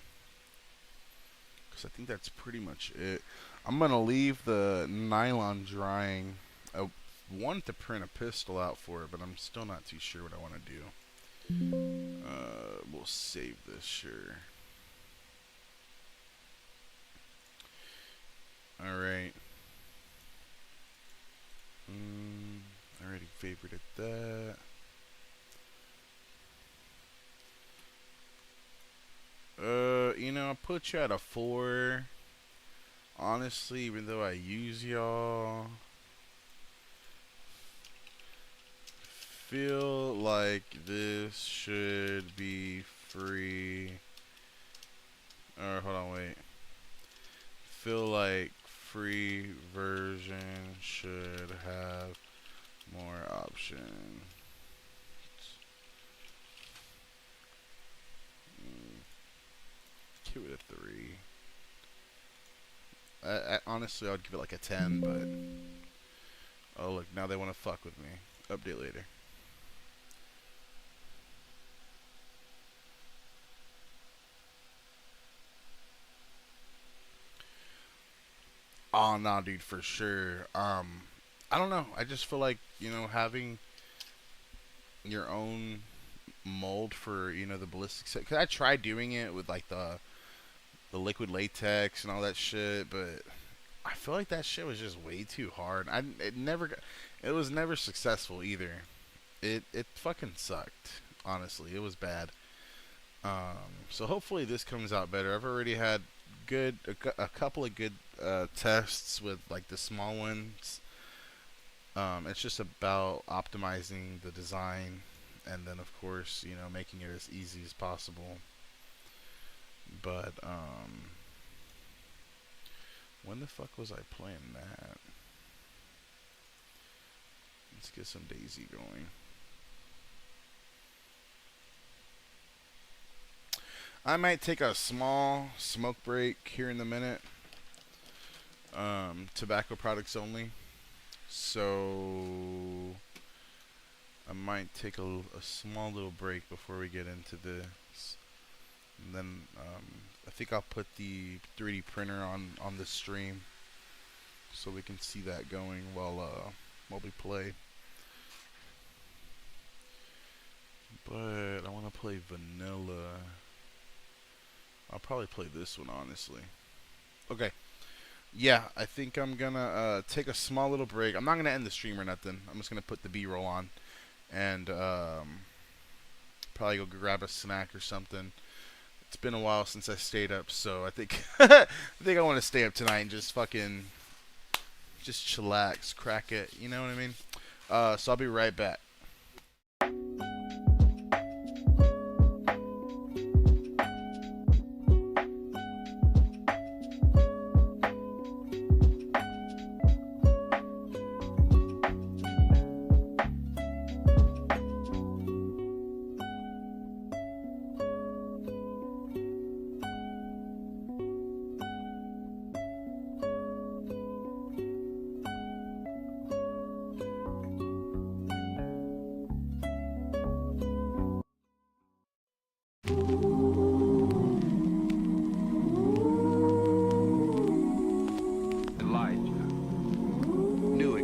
because I think that's pretty much it. I'm gonna leave the nylon drying. I wanted to print a pistol out for it, but I'm still not too sure what I want to do. We'll save this, sure. Alright. I already favorited that. You know, I'll put you at a 4. Honestly, even though I use y'all, feel like this should be free. Or hold on, wait. Feel like free version should have more options. Give it a 3. Honestly, I'd give it like a 10, but oh look, now they want to fuck with me. Update later. Oh no, dude, for sure. I don't know. I just feel like, you know, having your own mold for, you know, the ballistic set. Cause I tried doing it with like the liquid latex and all that shit, but I feel like that shit was just way too hard. It was never successful either. It fucking sucked. Honestly, it was bad. So hopefully this comes out better. I've already had a couple of good tests with like the small ones. It's just about optimizing the design, and then of course, you know, making it as easy as possible. But when the fuck was I playing that? Let's get some Daisy going. I might take a small smoke break here in a minute. Tobacco products only. So I might take a small little break before we get into this. And then I think I'll put the 3D printer on the stream so we can see that going while we play. But I want to play vanilla. I'll probably play this one, honestly. Okay. Yeah, I think I'm gonna take a small little break. I'm not gonna end the stream or nothing. I'm just gonna put the B-roll on and probably go grab a snack or something. It's been a while since I stayed up, so I think I want to stay up tonight and just fucking just chillax, crack it. You know what I mean? So I'll be right back.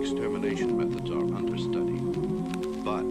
Extermination methods are under study, but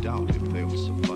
doubt if they'll suffice.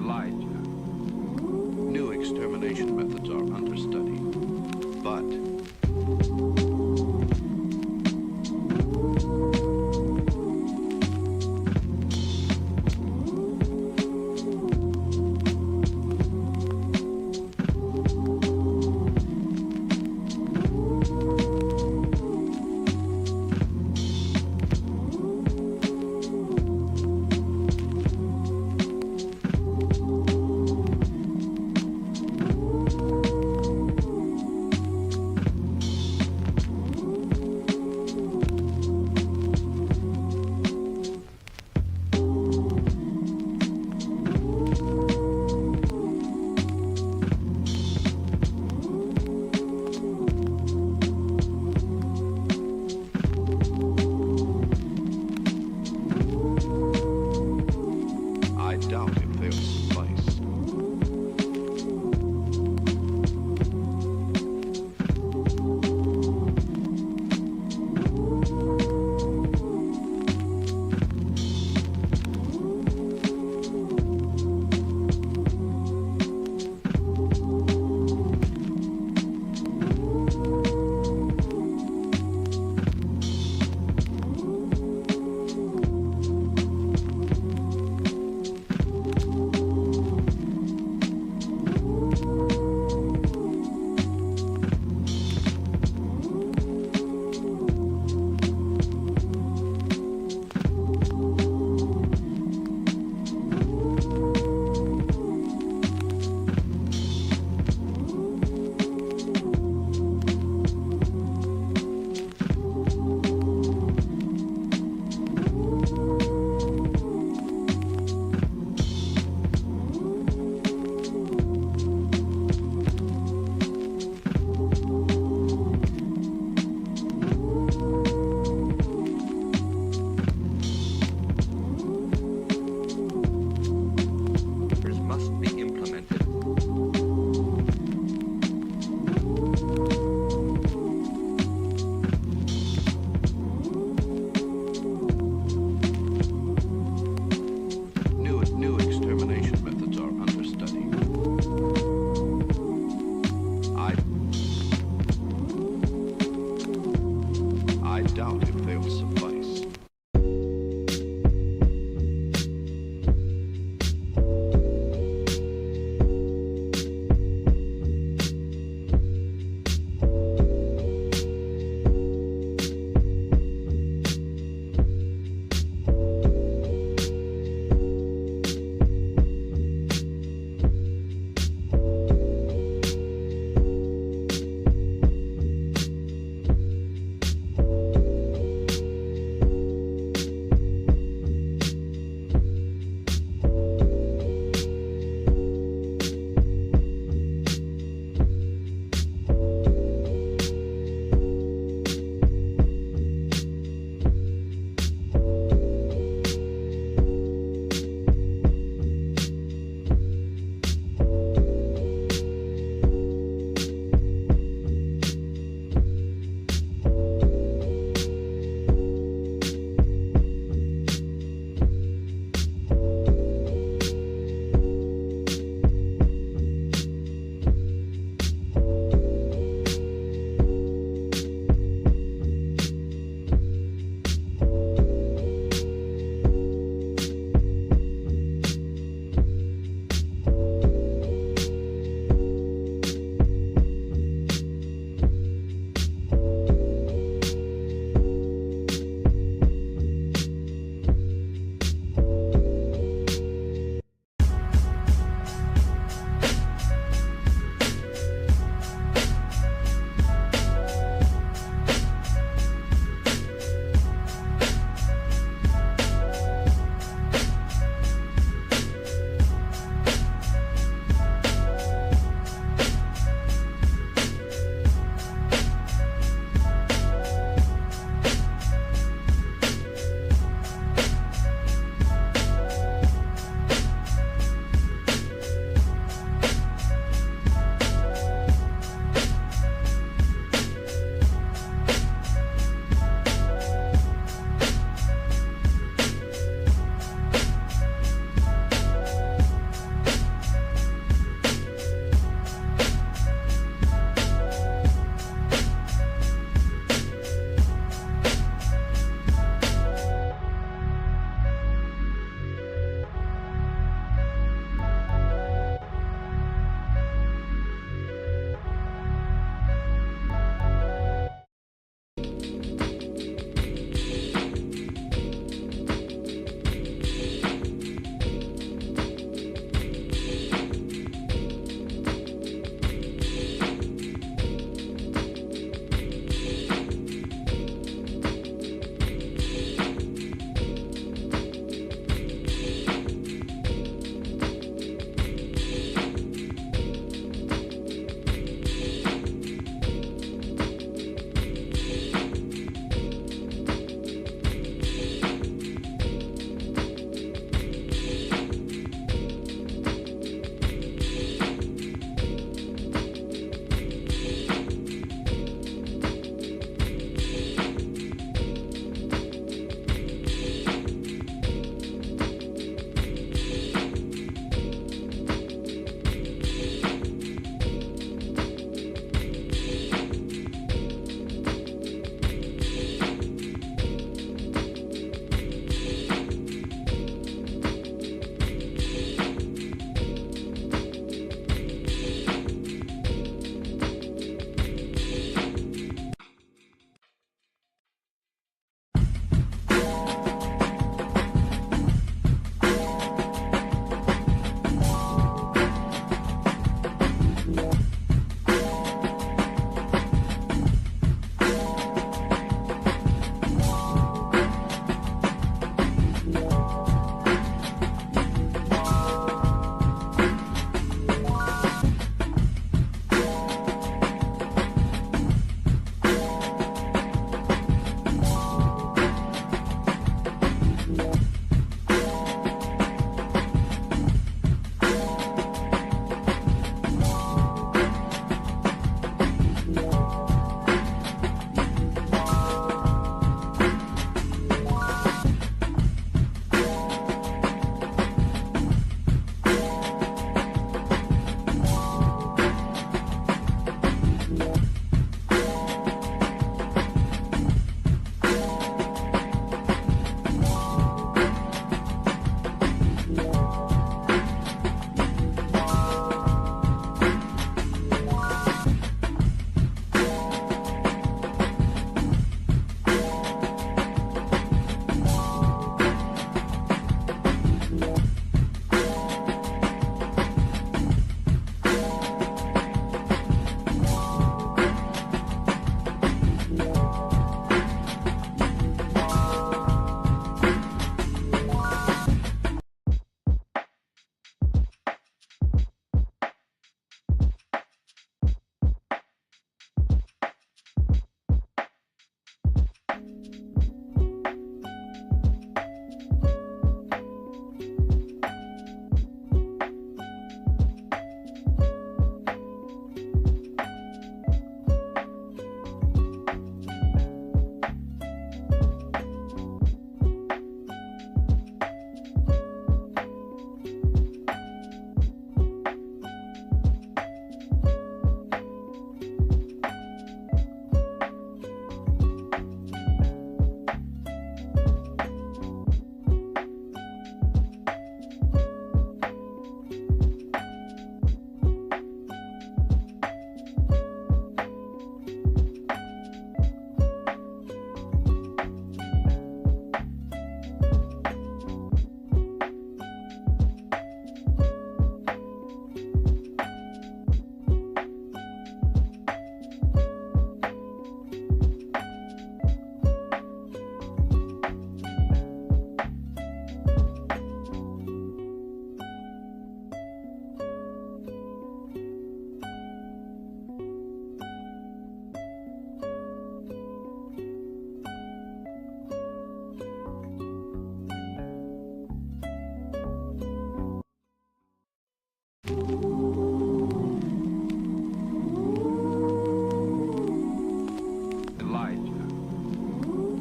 Elijah. New extermination methods are under study, but Elijah.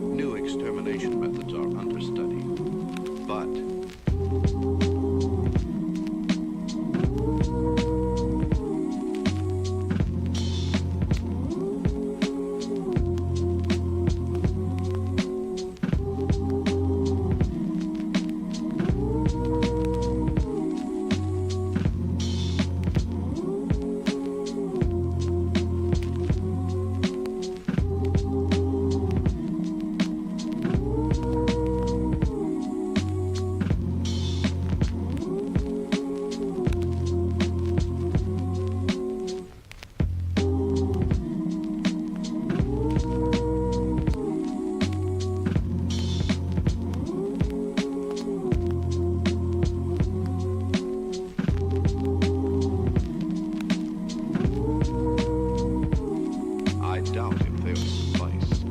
New extermination methods are under study, but I doubt if they'll suffice.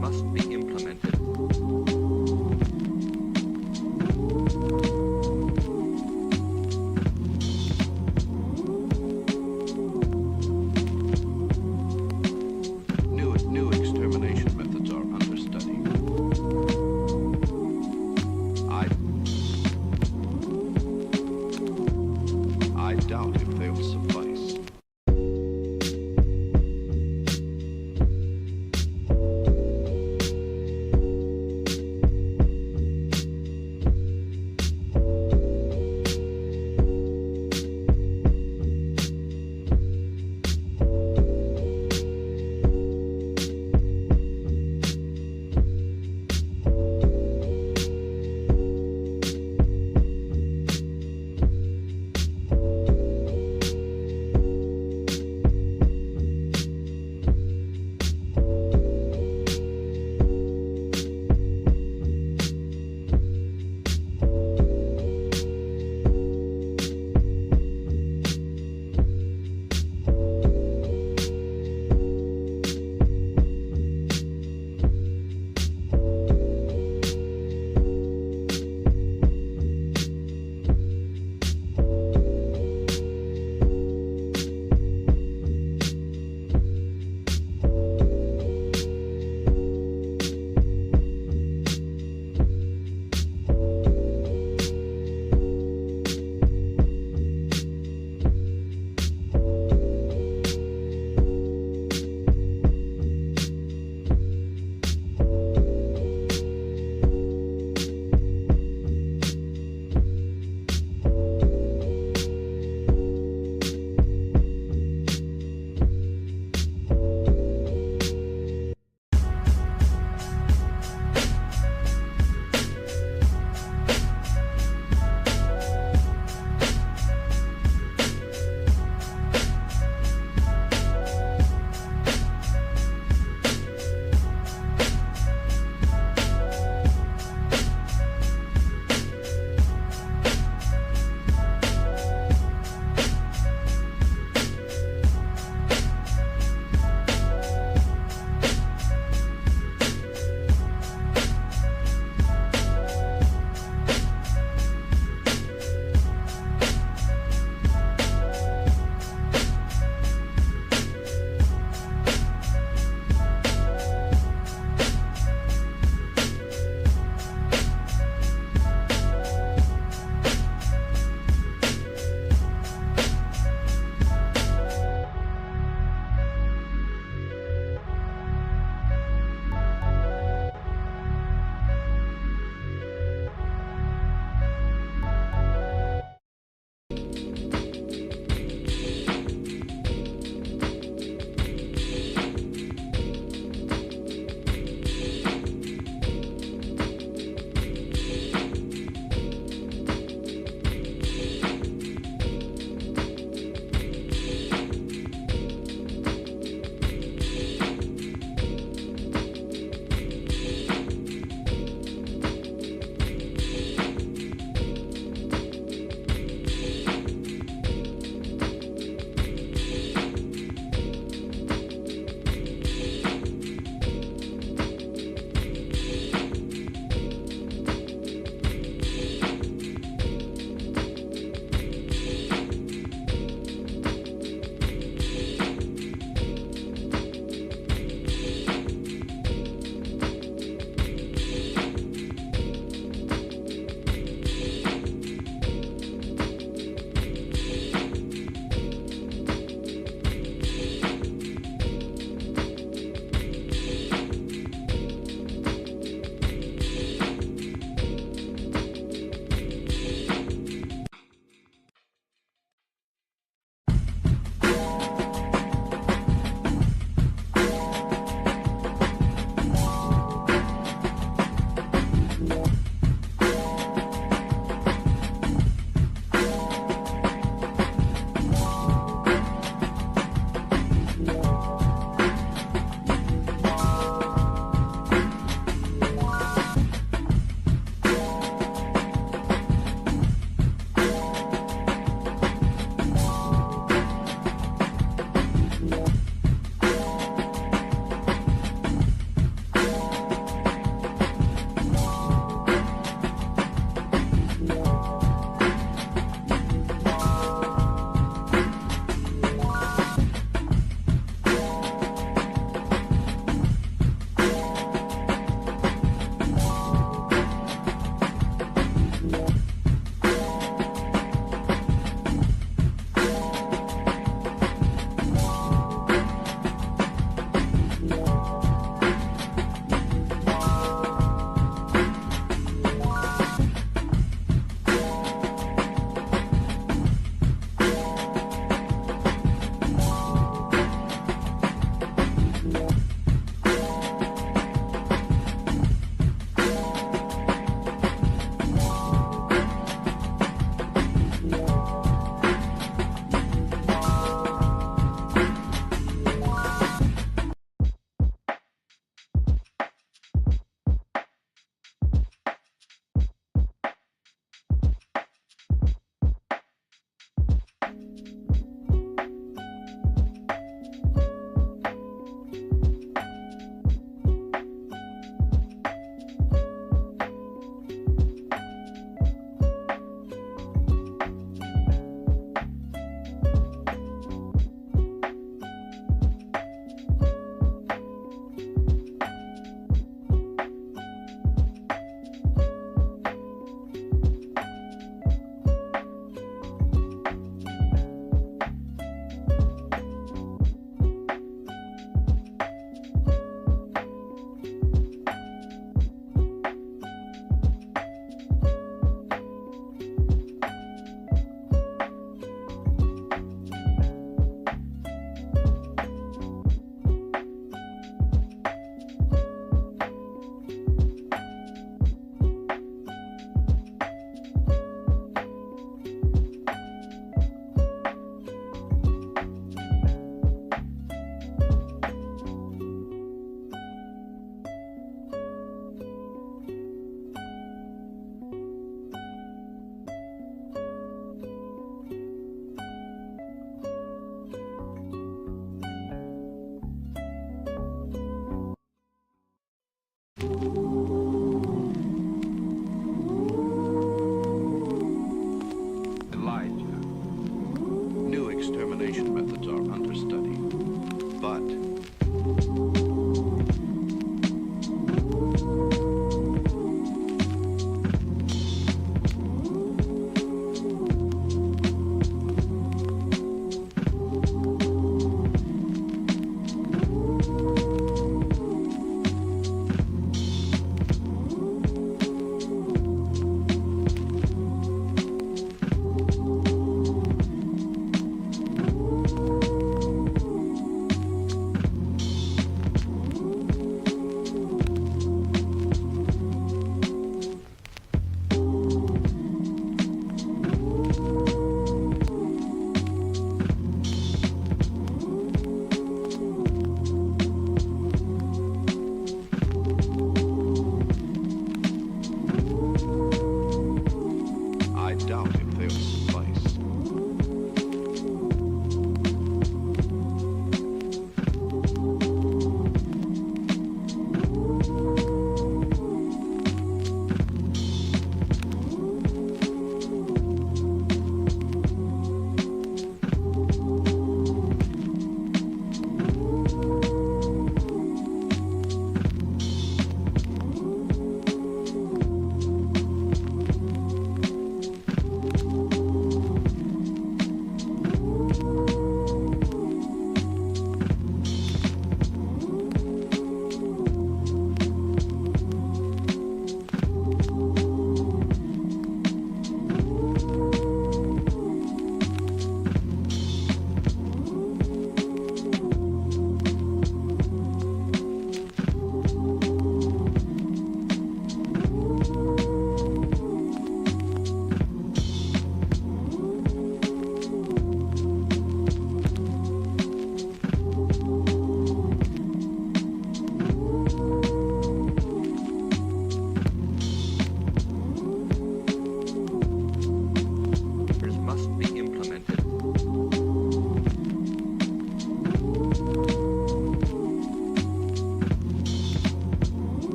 Must be implemented. New extermination methods are under study. I doubt if they'll suffice.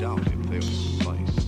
doubt if they'll suffice.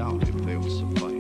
doubt if they'll suffice.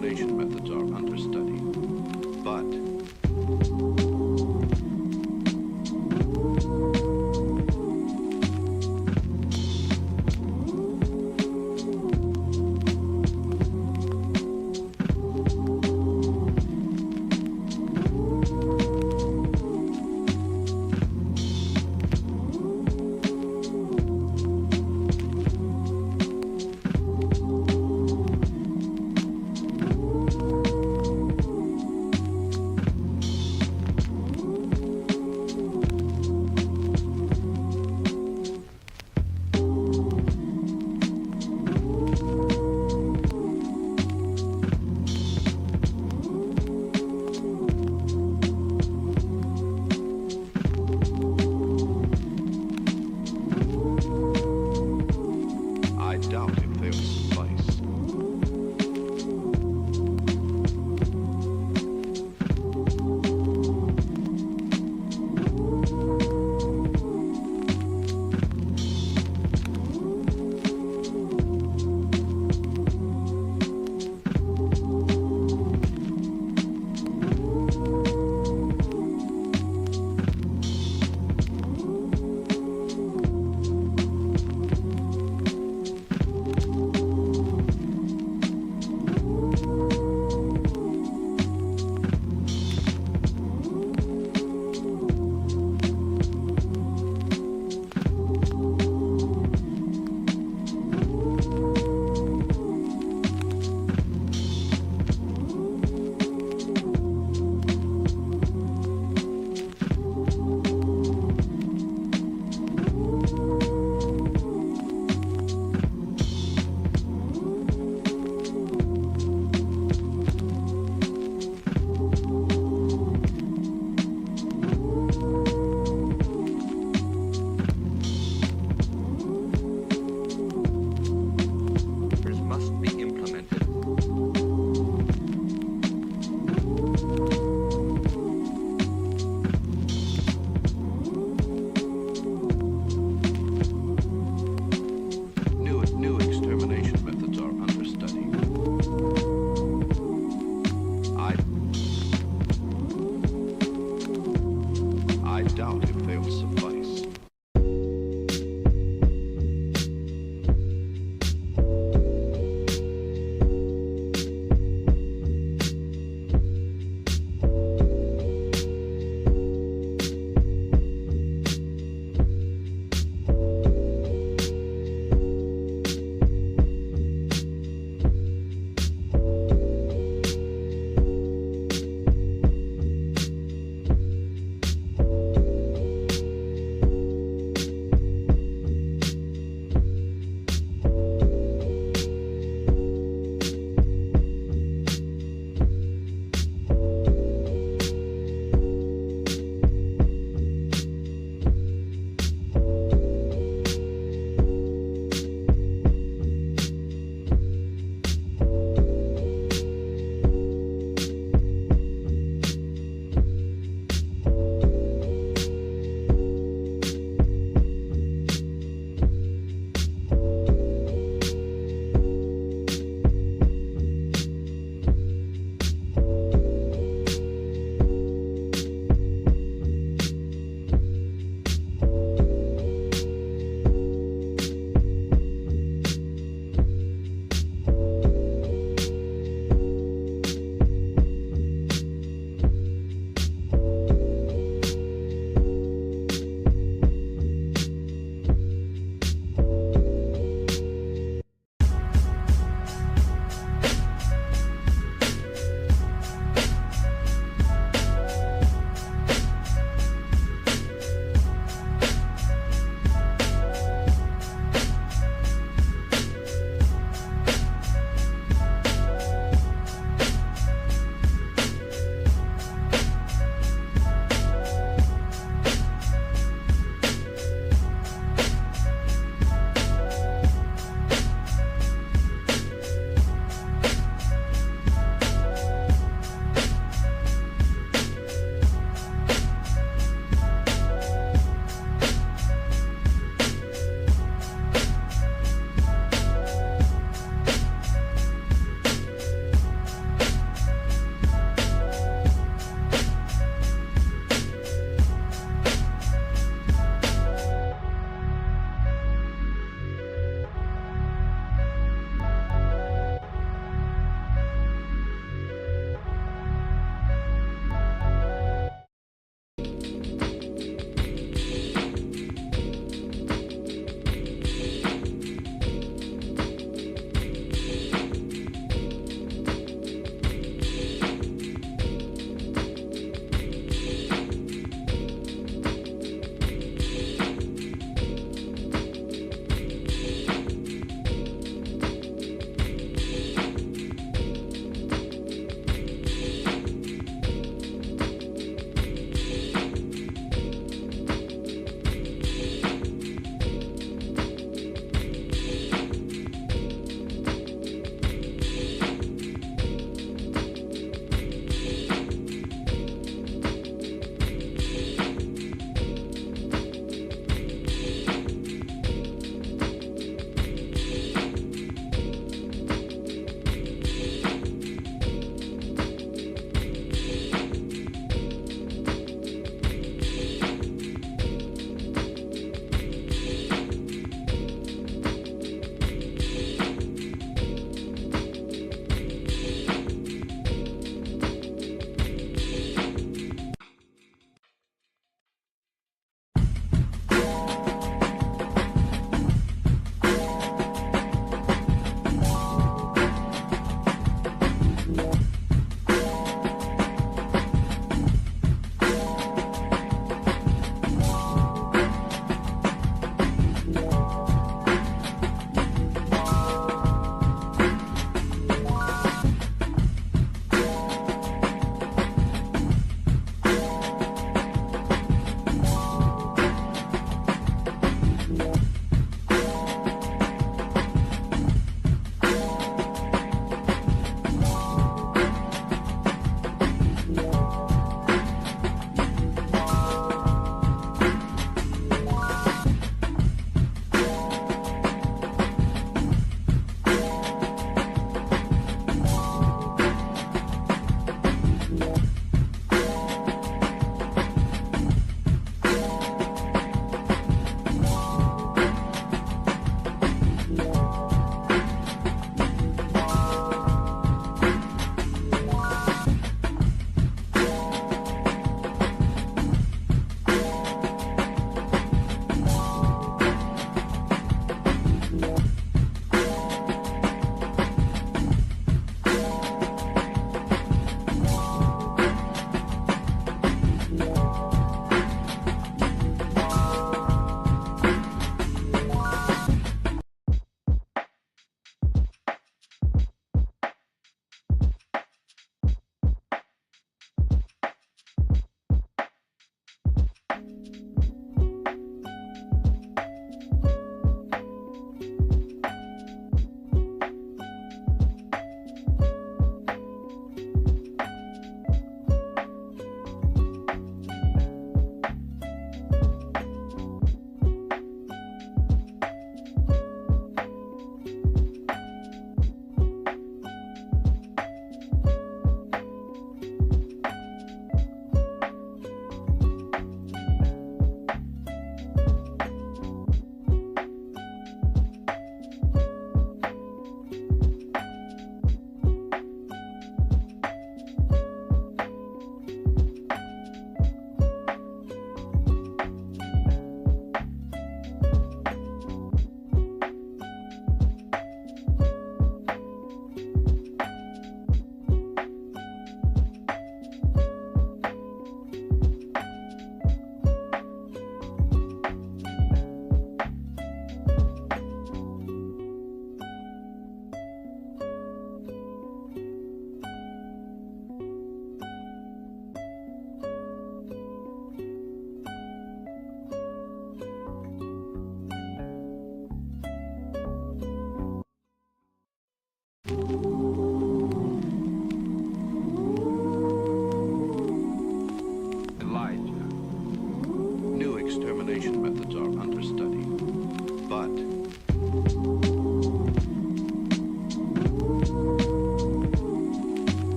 termination methods are under study, but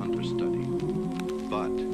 under study. But